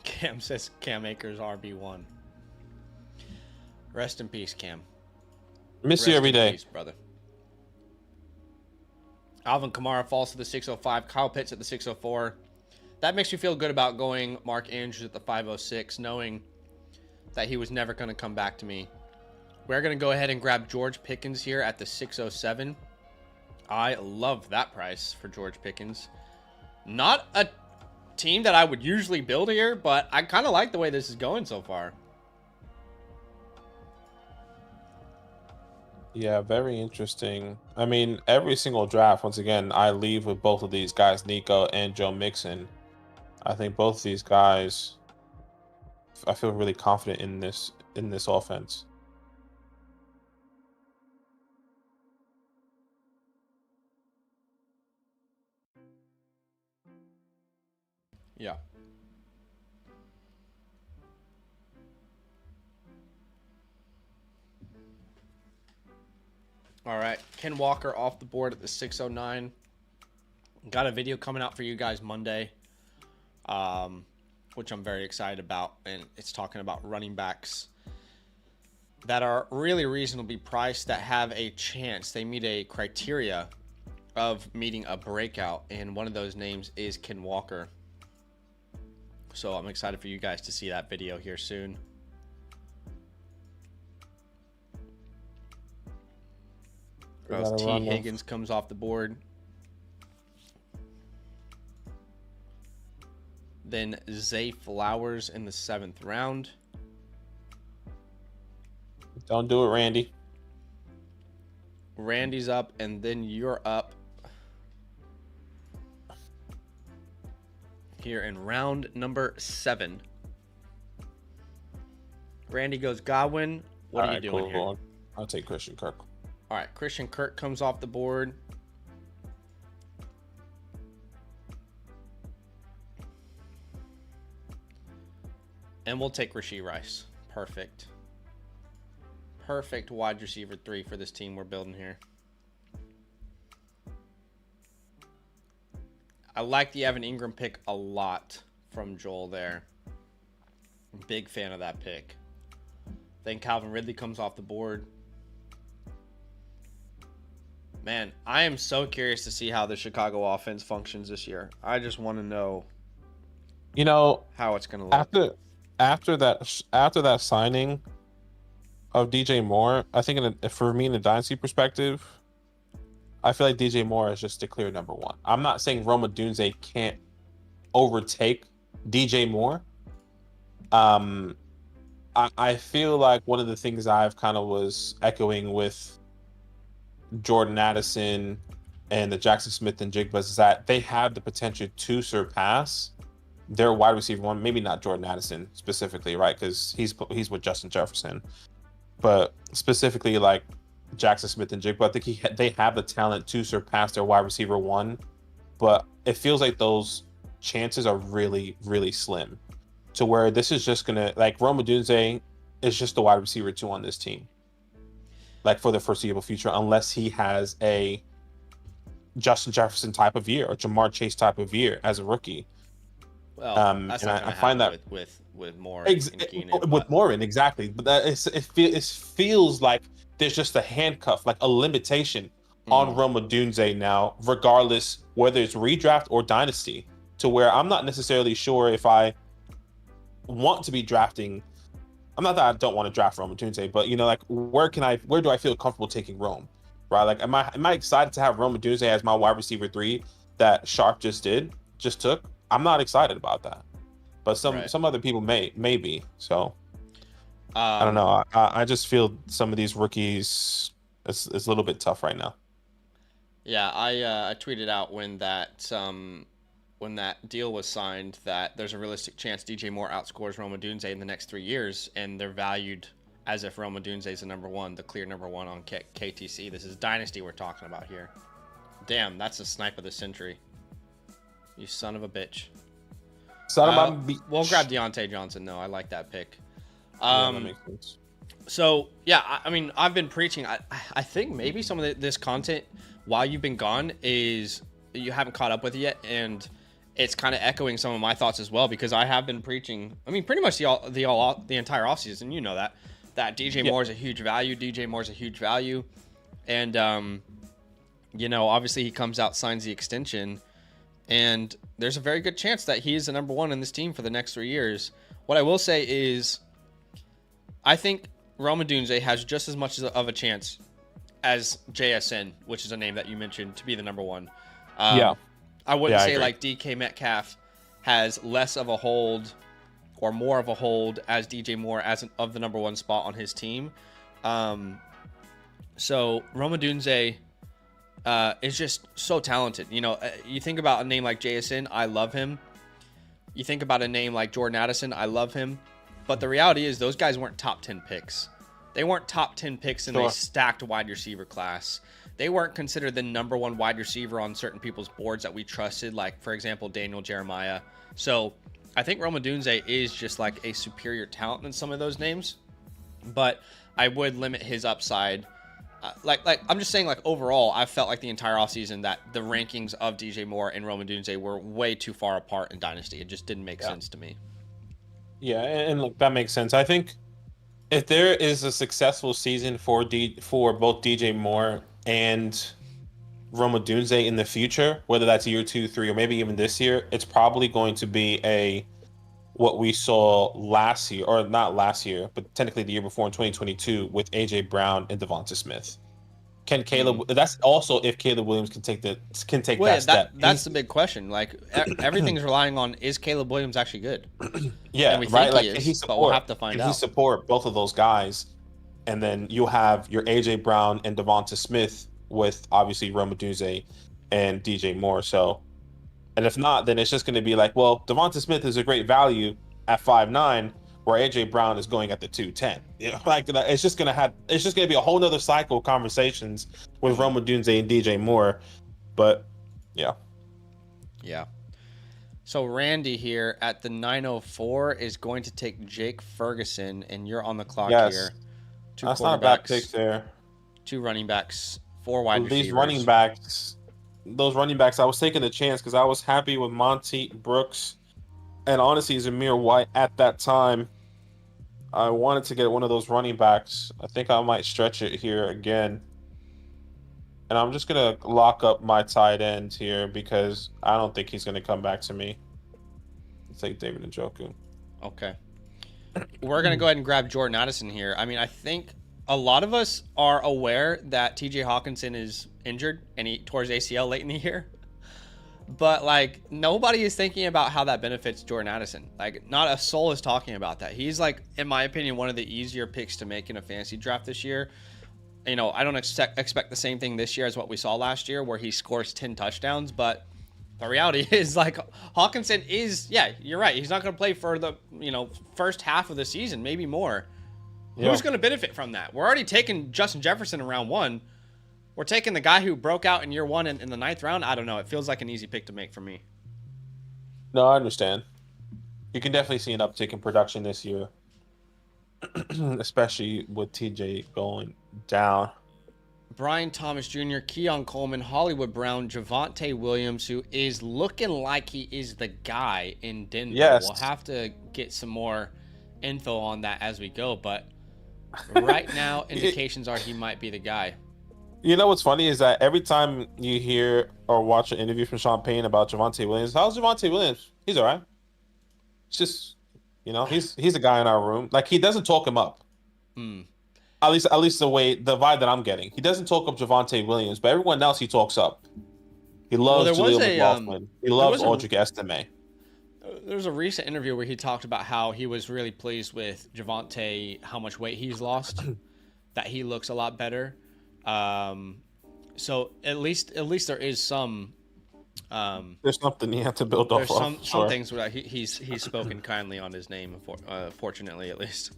Cam says Cam Akers RB1. Rest in peace, Cam. Miss you every day, peace, brother. Alvin Kamara falls to the 605. Kyle Pitts at the 604. That makes me feel good about going Mark Andrews at the 506, knowing that he was never going to come back to me. We're going to go ahead and grab George Pickens here at the 607. I love that price for George Pickens. Not a team that I would usually build here, but I kind of like the way this is going so far. Yeah, very interesting. I mean, every single draft, once again, I leave with both of these guys, Nico and Joe Mixon. I think both of these guys, I feel really confident in this offense. Yeah. All right, Ken Walker off the board at the 609. Got a video coming out for you guys Monday, which I'm very excited about, and it's talking about running backs that are really reasonably priced that have a chance. They meet a criteria of meeting a breakout, and one of those names is Ken Walker. So I'm excited for you guys to see that video here soon. T. Higgins comes off the board. Then Zay Flowers in the 7th round. Don't do it, Randy. Randy's up, and then you're up here in round number 7. Randy goes Godwin. What are you doing here? I'll take Christian Kirk. All right, Christian Kirk comes off the board. And we'll take Rashee Rice. Perfect. Perfect wide receiver 3 for this team we're building here. I like the Evan Ingram pick a lot from Joel there. Big fan of that pick. Then Calvin Ridley comes off the board. Man, I am so curious to see how the Chicago offense functions this year. I just want to know, how it's going to look. After that signing of DJ Moore, I think for me in the dynasty perspective, I feel like DJ Moore is just the clear number 1. I'm not saying Rome Odunze can't overtake DJ Moore. I feel like one of the things I've kind of was echoing with Jordan Addison and the Jackson Smith and Jigba is that they have the potential to surpass their wide receiver 1. Maybe not Jordan Addison specifically, right? Because he's with Justin Jefferson, but specifically like Jackson Smith and Jigba, I think they have the talent to surpass their wide receiver 1, but it feels like those chances are really, really slim. To where this is just gonna Rome Odunze is just the wide receiver 2 on this team, for the foreseeable future, unless he has a Justin Jefferson type of year or Jamar Chase type of year as a rookie. Well, that's not I find that with Moore with Morin, exactly. But it feels like there's just a handcuff, like a limitation on Rome Odunze now, regardless whether it's redraft or dynasty. To where I'm not necessarily sure if I want to be drafting. I'm not that I don't want to draft Rome Odunze, but where do I feel comfortable taking Rome? Right? Am I excited to have Rome Odunze as my wide receiver 3 that Sharp just took? I'm not excited about that, but some other people may be. So I don't know. I just feel some of these rookies it's a little bit tough right now. Yeah, I tweeted out when that deal was signed that there's a realistic chance DJ Moore outscores Rome Odunze in the next 3 years, and they're valued as if Rome Odunze is the number 1, the clear number 1 on KTC. This is Dynasty we're talking about here. Damn, that's a snipe of the century. You son of a bitch. We'll grab Deontay Johnson. No, I like that pick. That makes sense. So, yeah, I mean, I've been preaching. I think maybe some of this content while you've been gone is you haven't caught up with it yet, and it's kind of echoing some of my thoughts as well, because I have been preaching, I mean, pretty much the entire offseason, that DJ Moore is a huge value. DJ Moore is a huge value. And, obviously he comes out, signs the extension, and there's a very good chance that he is the number 1 in this team for the next 3 years. What I will say is I think Rome Odunze has just as much of a chance as JSN, which is a name that you mentioned, to be the number 1. I wouldn't say like DK Metcalf has less of a hold or more of a hold as DJ Moore of the number 1 spot on his team. So Rome Odunze is just so talented. You think about a name like JSN, I love him. You think about a name like Jordan Addison, I love him. But the reality is those guys weren't top 10 picks. They weren't top 10 picks in a stacked wide receiver class. They weren't considered the number 1 wide receiver on certain people's boards that we trusted, like, for example, Daniel Jeremiah. So I think Rome Odunze is just like a superior talent than some of those names. But I would limit his upside. I'm just saying, overall, I felt like the entire offseason that the rankings of DJ Moore and Rome Odunze were way too far apart in Dynasty. It just didn't make sense to me. Yeah, and look, that makes sense. I think if there is a successful season for both DJ Moore and Rome Odunze in the future, whether that's year 2, 3, or maybe even this year, it's probably going to be a what we saw last year, or not last year, but technically the year before in 2022 with AJ Brown and Devonta Smith. Can Caleb? That's also if Caleb Williams can take Well, that yeah, step. that's the big question. Like everything's relying on, is Caleb Williams actually good? And Yeah, we right. think he Like, can he is, but we'll support? have to find Can he out. support both of those guys? And then you'll have your AJ Brown and Devonta Smith with obviously Rome Odunze and DJ Moore. So, and if not, then it's just going to be like, well, Devonta Smith is a great value at 5'9", where AJ Brown is going at the 210. You know, like it's just going to be a whole nother cycle of conversations with Rome Odunze and DJ Moore. But yeah. Yeah. So Randy here at the 904 is going to take Jake Ferguson, and you're on the clock here. That's not a bad pick there. 2 running backs, 4 wide receivers. Those running backs, I was taking a chance because I was happy with Monty Brooks and honestly Zamir White at that time. I wanted to get one of those running backs. I think I might stretch it here again. And I'm just going to lock up my tight end here because I don't think he's going to come back to me. Let's take David Njoku. Okay. We're going to go ahead and grab Jordan Addison here. I mean, I think a lot of us are aware that TJ Hawkinson is injured and he tore his ACL late in the year. But, like, nobody is thinking about how that benefits Jordan Addison. Like, not a soul is talking about that. He's, like, in my opinion, one of the easier picks to make in a fantasy draft this year. You know, I don't expect the same thing this year as what we saw last year where he scores 10 touchdowns. But the reality is, like, Hawkinson is, yeah, you're right. He's not going to play for the, first half of the season, maybe more. Yeah. Who's going to benefit from that? We're already taking Justin Jefferson in round 1. We're taking the guy who broke out in year 1 in the 9th round. I don't know. It feels like an easy pick to make for me. No, I understand. You can definitely see an uptick in production this year, especially with TJ going down. Brian Thomas Jr., Keon Coleman, Hollywood Brown, Javonte Williams, who is looking like he is the guy in Denver. Yes. We'll have to get some more info on that as we go, but right now indications are he might be the guy. You know what's funny is that every time you hear or watch an interview from Sean Payne about Javonte Williams, how's Javonte Williams? He's all right. It's just, he's a guy in our room. Like, he doesn't talk him up. At least the vibe that I'm getting. He doesn't talk up Javonte Williams, but everyone else he talks up. He loves Jaleel McLaughlin. He loves Audric Estime. There was a recent interview where he talked about how he was really pleased with Javonte, how much weight he's lost, that he looks a lot better. So at least there is some. There's something you have to build off of. Some things where he's spoken kindly on his name, fortunately at least.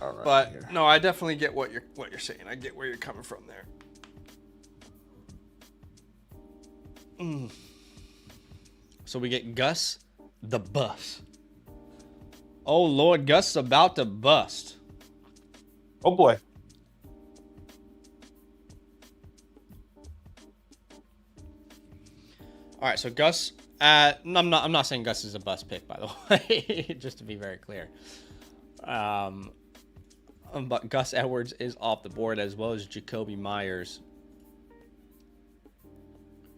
Right, but here. No, I definitely get what you're saying. I get where you're coming from there. So we get Gus the Bus. Oh Lord, Gus is about to bust. Oh boy. All right, so Gus. I'm not saying Gus is a bust pick, by the way, just to be very clear. But Gus Edwards is off the board, as well as Jacoby Myers.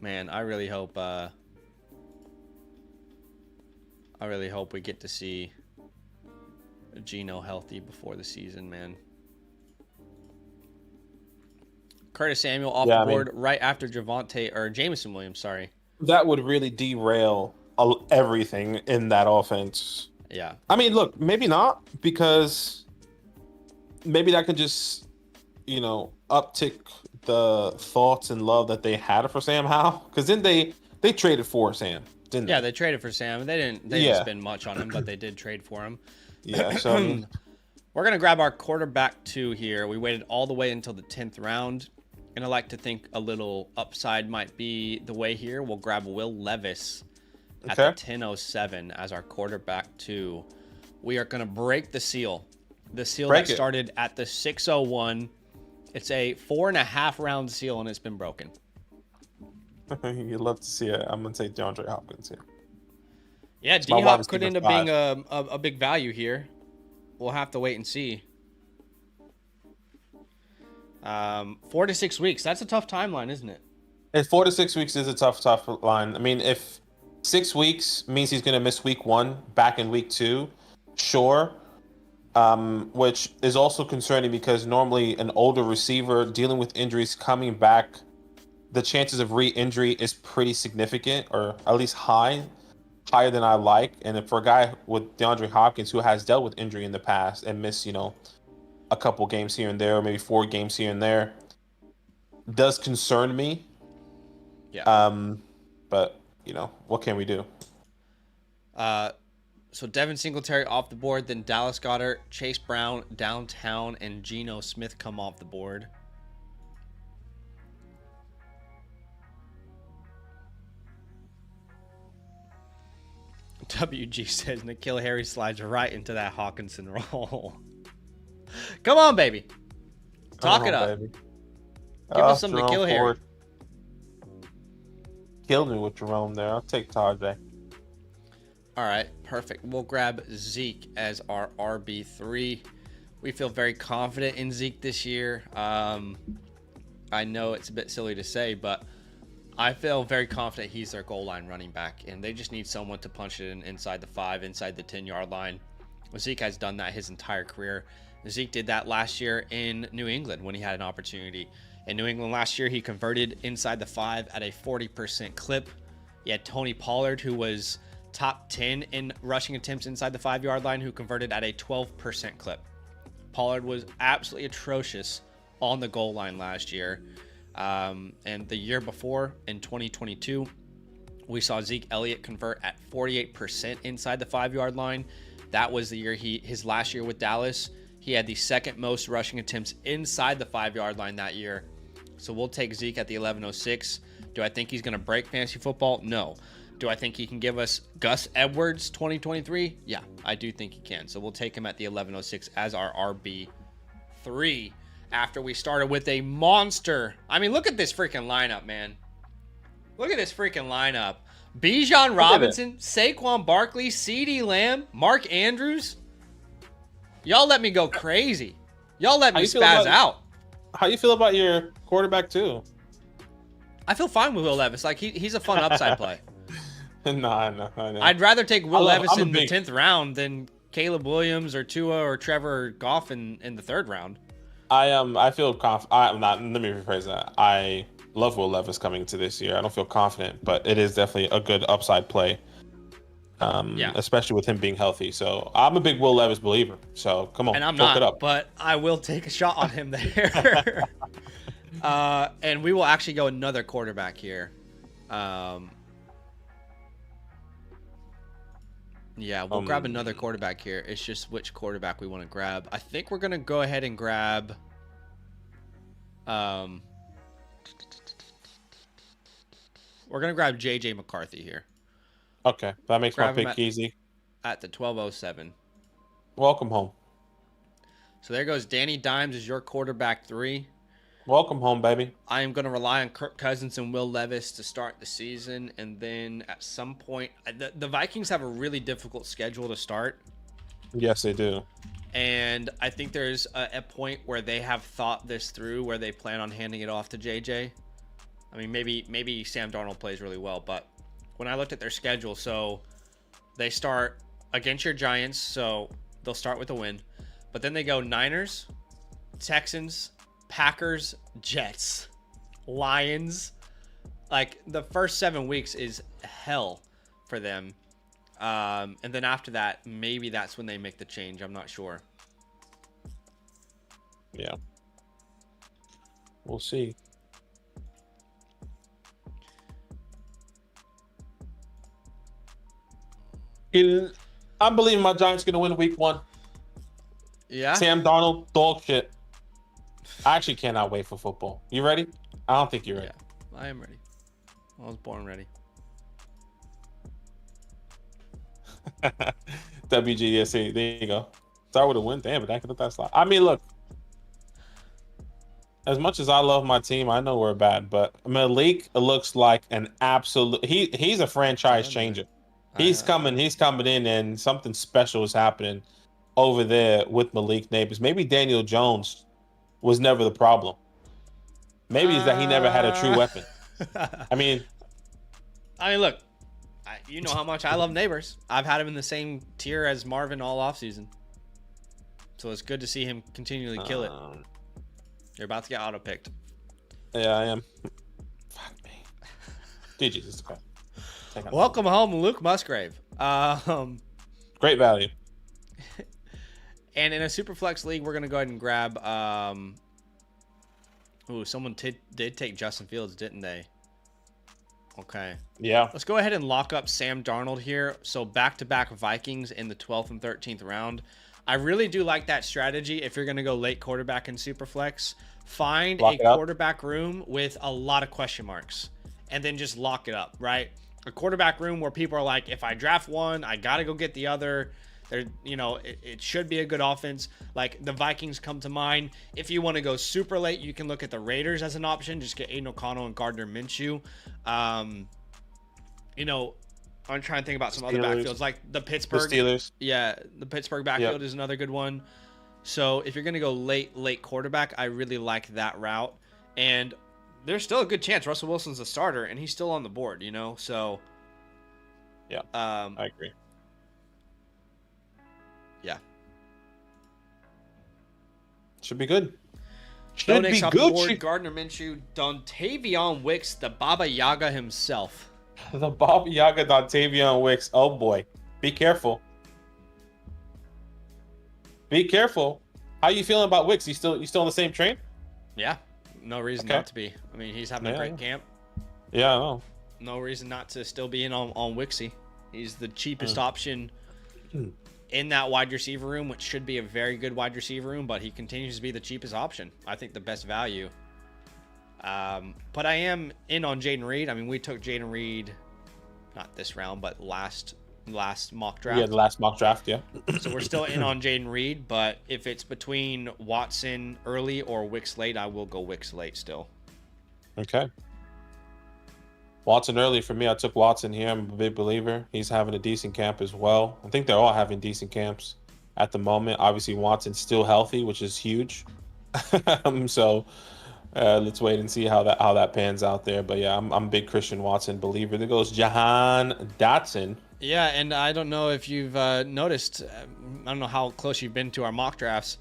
Man, I really hope we get to see Geno healthy before the season, man. Curtis Samuel off the board right after Jameson Williams, sorry. That would really derail everything in that offense. Yeah. I mean, look, maybe not, because maybe that could just, uptick the thoughts and love that they had for Sam Howell. Because then they traded for Sam, didn't they? Yeah, they traded for Sam. They didn't spend much on him, but they did trade for him. Yeah, so we're going to grab our quarterback 2 here. We waited all the way until the 10th round. And I like to think a little upside might be the way here. We'll grab Will Levis at the 10:07 as our quarterback 2. We are going to break the seal. The seal that started at the 6:01. It's a 4.5 round seal, and it's been broken. You'd love to see it. I'm going to take DeAndre Hopkins here. Yeah, D-Hop could end up being a big value here. We'll have to wait and see. 4 to 6 weeks. That's a tough timeline, isn't it? And 4 to 6 weeks is a tough line. I mean, if 6 weeks means he's going to miss week 1, back in week 2, sure. Which is also concerning because normally an older receiver dealing with injuries coming back, the chances of re-injury is pretty significant, or at least higher than I like. And if for a guy with DeAndre Hopkins who has dealt with injury in the past and missed, a couple games here and there, or maybe 4 games here and there, does concern me. Yeah. But what can we do? So Devin Singletary off the board, then Dallas Goedert, Chase Brown, Downtown, and Geno Smith come off the board. WG says N'Keal Harry slides right into that Hawkinson role. Come on, baby. Talk it up. Baby. Give us some N'Keal Harry. Killed me with Jerome there. I'll take Tajay. All right, perfect. We'll grab Zeke as our RB3. We feel very confident in Zeke this year. I know it's a bit silly to say, but I feel very confident he's their goal line running back, and they just need someone to punch it in inside the 5, inside the 10-yard line. Zeke has done that his entire career. Zeke did that last year in New England when he had an opportunity. In New England last year, he converted inside the 5 at a 40% clip. He had Tony Pollard, who was top 10 in rushing attempts inside the 5-yard line, who converted at a 12% clip. Pollard was absolutely atrocious on the goal line last year. And the year before, in 2022, we saw Zeke Elliott convert at 48% inside the 5-yard line. That was the year his last year with Dallas. He had the second most rushing attempts inside the 5-yard line that year. So we'll take Zeke at the 1106. Do I think he's going to break fantasy football? No. Do I think he can give us Gus Edwards 2023? Yeah, I do think he can. So we'll take him at the 1106 as our RB3 after we started with a monster. I mean, look at this freaking lineup, man. Look at this freaking lineup. Bijan Robinson, Saquon Barkley, CeeDee Lamb, Mark Andrews. Y'all let me go crazy. Y'all let me spaz out. How you feel about your quarterback too? I feel fine with Will Levis. Like he's a fun upside play. No. I'd rather take Will Levis in the 10th round than Caleb Williams or Tua or Trevor Goff in the 3rd round. I feel confident. Let me rephrase that. I love Will Levis coming into this year. I don't feel confident, but it is definitely a good upside play. Especially with him being healthy. So I'm a big Will Levis believer. So come on, and I'm not, but I will take a shot on him there. And we will actually go another quarterback here. We'll grab another quarterback here. It's just which quarterback we want to grab. I think we're gonna go ahead and grab. We're gonna grab JJ McCarthy here. Okay, that makes my pick easy. At the 1207. Welcome home. So there goes Danny Dimes as your quarterback 3. Welcome home, baby. I am going to rely on Kirk Cousins and Will Levis to start the season, and then at some point, the Vikings have a really difficult schedule to start. Yes, they do. And I think there's a point where they have thought this through, where they plan on handing it off to JJ. I mean, maybe Sam Darnold plays really well, but when I looked at their schedule, so they start against your Giants, so they'll start with a win. But then they go Niners, Texans, Packers, Jets, Lions. Like, the first 7 weeks is hell for them. And then after that, maybe that's when they make the change. I'm not sure. Yeah. We'll see. I believe my Giants going to win week 1. Yeah. Sam Darnold, dog shit. I actually cannot wait for football. You ready? I don't think you're ready. Yeah, I am ready. I was born ready. WGSC, there you go. Start with a win. Damn it, I could have that slot. I mean, look. As much as I love my team, I know we're bad, but Malik looks like an absolute. He's a franchise changer. He's coming in, and something special is happening over there with Malik Neighbors. Maybe Daniel Jones was never the problem. Maybe it's that he never had a true weapon. I mean, look, you know how much I love Neighbors. I've had him in the same tier as Marvin all offseason. So it's good to see him continually kill it. You're about to get auto-picked. Yeah, I am. Fuck me. GG's. Welcome home, Luke Musgrave. Great value. And in a Superflex league, we're going to go ahead and grab... someone did take Justin Fields, didn't they? Okay. Yeah. Let's go ahead and lock up Sam Darnold here. So back-to-back Vikings in the 12th and 13th round. I really do like that strategy if you're going to go late quarterback in Superflex. Find a quarterback room with a lot of question marks and then just lock it up, right? A quarterback room where people are like, if I draft one, I got to go get the other. It should be a good offense. Like the Vikings come to mind. If you want to go super late, you can look at the Raiders as an option. Just get Aiden O'Connell and Gardner Minshew. I'm trying to think about some other backfields, like the Pittsburgh Steelers. Yeah, the Pittsburgh backfield is another good one. So if you're going to go late quarterback, I really like that route. And there's still a good chance Russell Wilson's a starter, and he's still on the board, So, yeah, I agree. Yeah. Should be good. Should be good. Gardner Minshew, Dontavion Wicks, the Baba Yaga himself. The Baba Yaga Dontavion Wicks. Oh boy, be careful. Be careful. How you feeling about Wicks? You still on the same train? Yeah, no reason not to be. I mean, he's having a great camp. Yeah, I know. No reason not to still be in on Wixie. He's the cheapest option in that wide receiver room, which should be a very good wide receiver room, but he continues to be the cheapest option. I think the best value. But I am in on Jaden Reed. I mean, we took Jaden Reed, not this round, but last mock draft. Yeah, the last mock draft, yeah. So we're still in on Jaden Reed, but if it's between Watson early or Wicks late, I will go Wicks late still. Okay. Watson early for me. I took Watson here. I'm a big believer. He's having a decent camp as well. I think they're all having decent camps at the moment. Obviously, Watson's still healthy, which is huge. So let's wait and see how that pans out there. But yeah, I'm a big Christian Watson believer. There goes Jahan Dotson. Yeah, and I don't know if you've noticed. I don't know how close you've been to our mock drafts.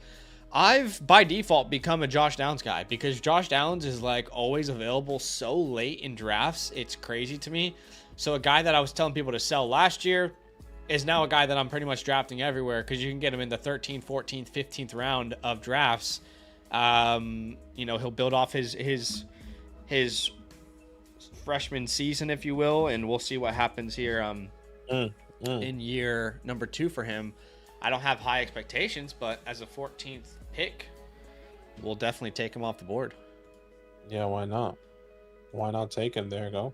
I've, by default, become a Josh Downs guy because Josh Downs is like always available so late in drafts. It's crazy to me. So a guy that I was telling people to sell last year is now a guy that I'm pretty much drafting everywhere because you can get him in the 13th, 14th, 15th round of drafts. He'll build off his freshman season, if you will, and we'll see what happens here in year number 2 for him. I don't have high expectations, but as a 14th pick, we'll definitely take him off the board. Yeah, why not? Why not take him? There you go.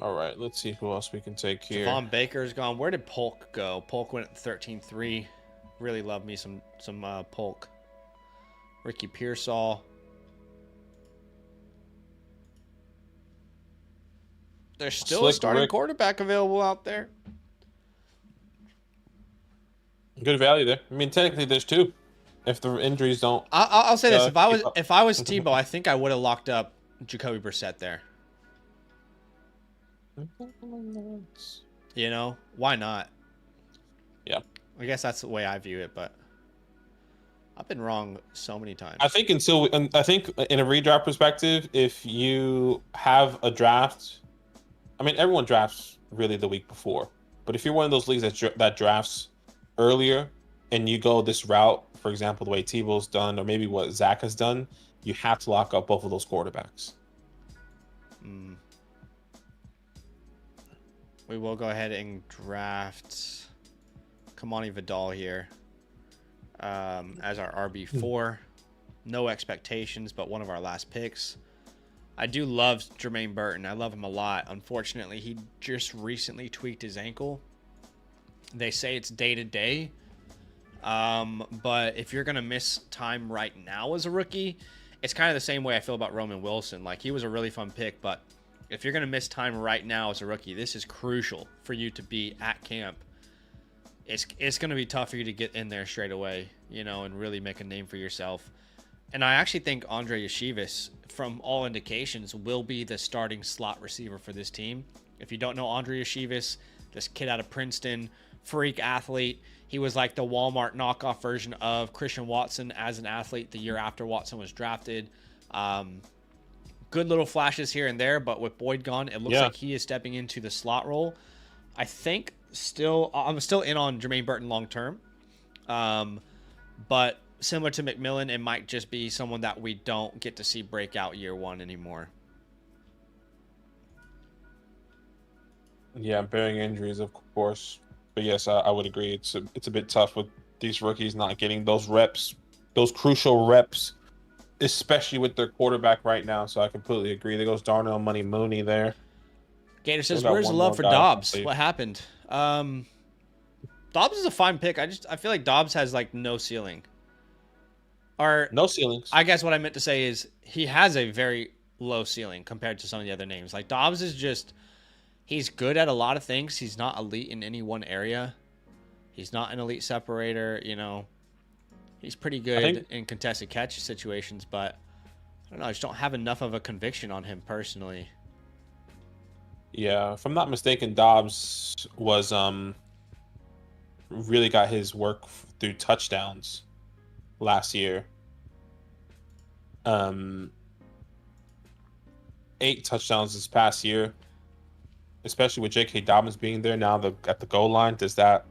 All right, let's see who else we can take here. Javon Baker's gone. Where did Polk go? Polk went at 13-3. Really love me some Polk. Ricky Pearsall. There's still a starting quarterback available out there. Good value there. I mean, technically, there's 2. If the injuries don't, I'll say this: if I was Tebow, I think I would have locked up Jacoby Brissett there. Why not? Yeah. I guess that's the way I view it, but I've been wrong so many times. I think in a redraft perspective, if you have a draft. I mean, everyone drafts really the week before. But if you're one of those leagues that drafts earlier and you go this route, for example, the way Tebow's done or maybe what Zach has done, you have to lock up both of those quarterbacks. We will go ahead and draft Kamani Vidal here as our RB4. No expectations, but one of our last picks. I do love Jermaine Burton. I love him a lot. Unfortunately, he just recently tweaked his ankle. They say it's day to day. But if you're going to miss time right now as a rookie, it's kind of the same way I feel about Roman Wilson. Like, he was a really fun pick, but if you're going to miss time right now as a rookie, this is crucial for you to be at camp. It's going to be tough for you to get in there straight away, and really make a name for yourself. And I actually think Andre Yashivas, from all indications, will be the starting slot receiver for this team. If you don't know Andre Yashivas, this kid out of Princeton, freak athlete. He was like the Walmart knockoff version of Christian Watson as an athlete the year after Watson was drafted. Good little flashes here and there, but with Boyd gone, it looks like he is stepping into the slot role. I think I'm still in on Jermaine Burton long term. But similar to McMillan, it might just be someone that we don't get to see break out year one anymore. Yeah, bearing injuries, of course. But yes, I would agree. It's a bit tough with these rookies not getting those reps, those crucial reps, especially with their quarterback right now. So I completely agree. There goes Darnell Money Mooney there. Gator says, "Where's the love for Dobbs? What happened?" Dobbs is a fine pick. I feel like Dobbs has like no ceiling. Or no ceilings. I guess what I meant to say is he has a very low ceiling compared to some of the other names. Like Dobbs is just, he's good at a lot of things. He's not elite in any one area. He's not an elite separator, you know. He's pretty good in contested catch situations, but I don't know. I just don't have enough of a conviction on him personally. Yeah, if I'm not mistaken, Dobbs was really got his work through touchdowns last year. 8 touchdowns this past year, especially with J.K. Dobbins being there now at the goal line. Does that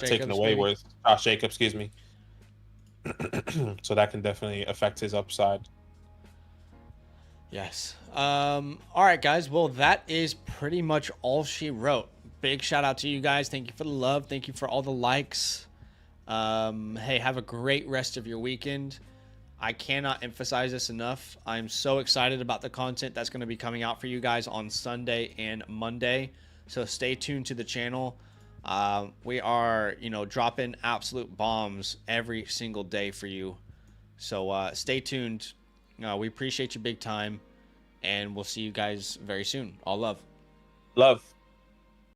taken away with Josh Jacobs? Excuse me. So that can definitely affect his upside. Yes. All right, guys. Well, that is pretty much all she wrote. Big shout out to you guys. Thank you for the love. Thank you for all the likes. Hey, have a great rest of your weekend. I cannot emphasize this enough. I'm so excited about the content that's going to be coming out for you guys on Sunday and Monday. So stay tuned to the channel. We are, dropping absolute bombs every single day for you. So stay tuned. We appreciate you big time, and we'll see you guys very soon. All love. Love.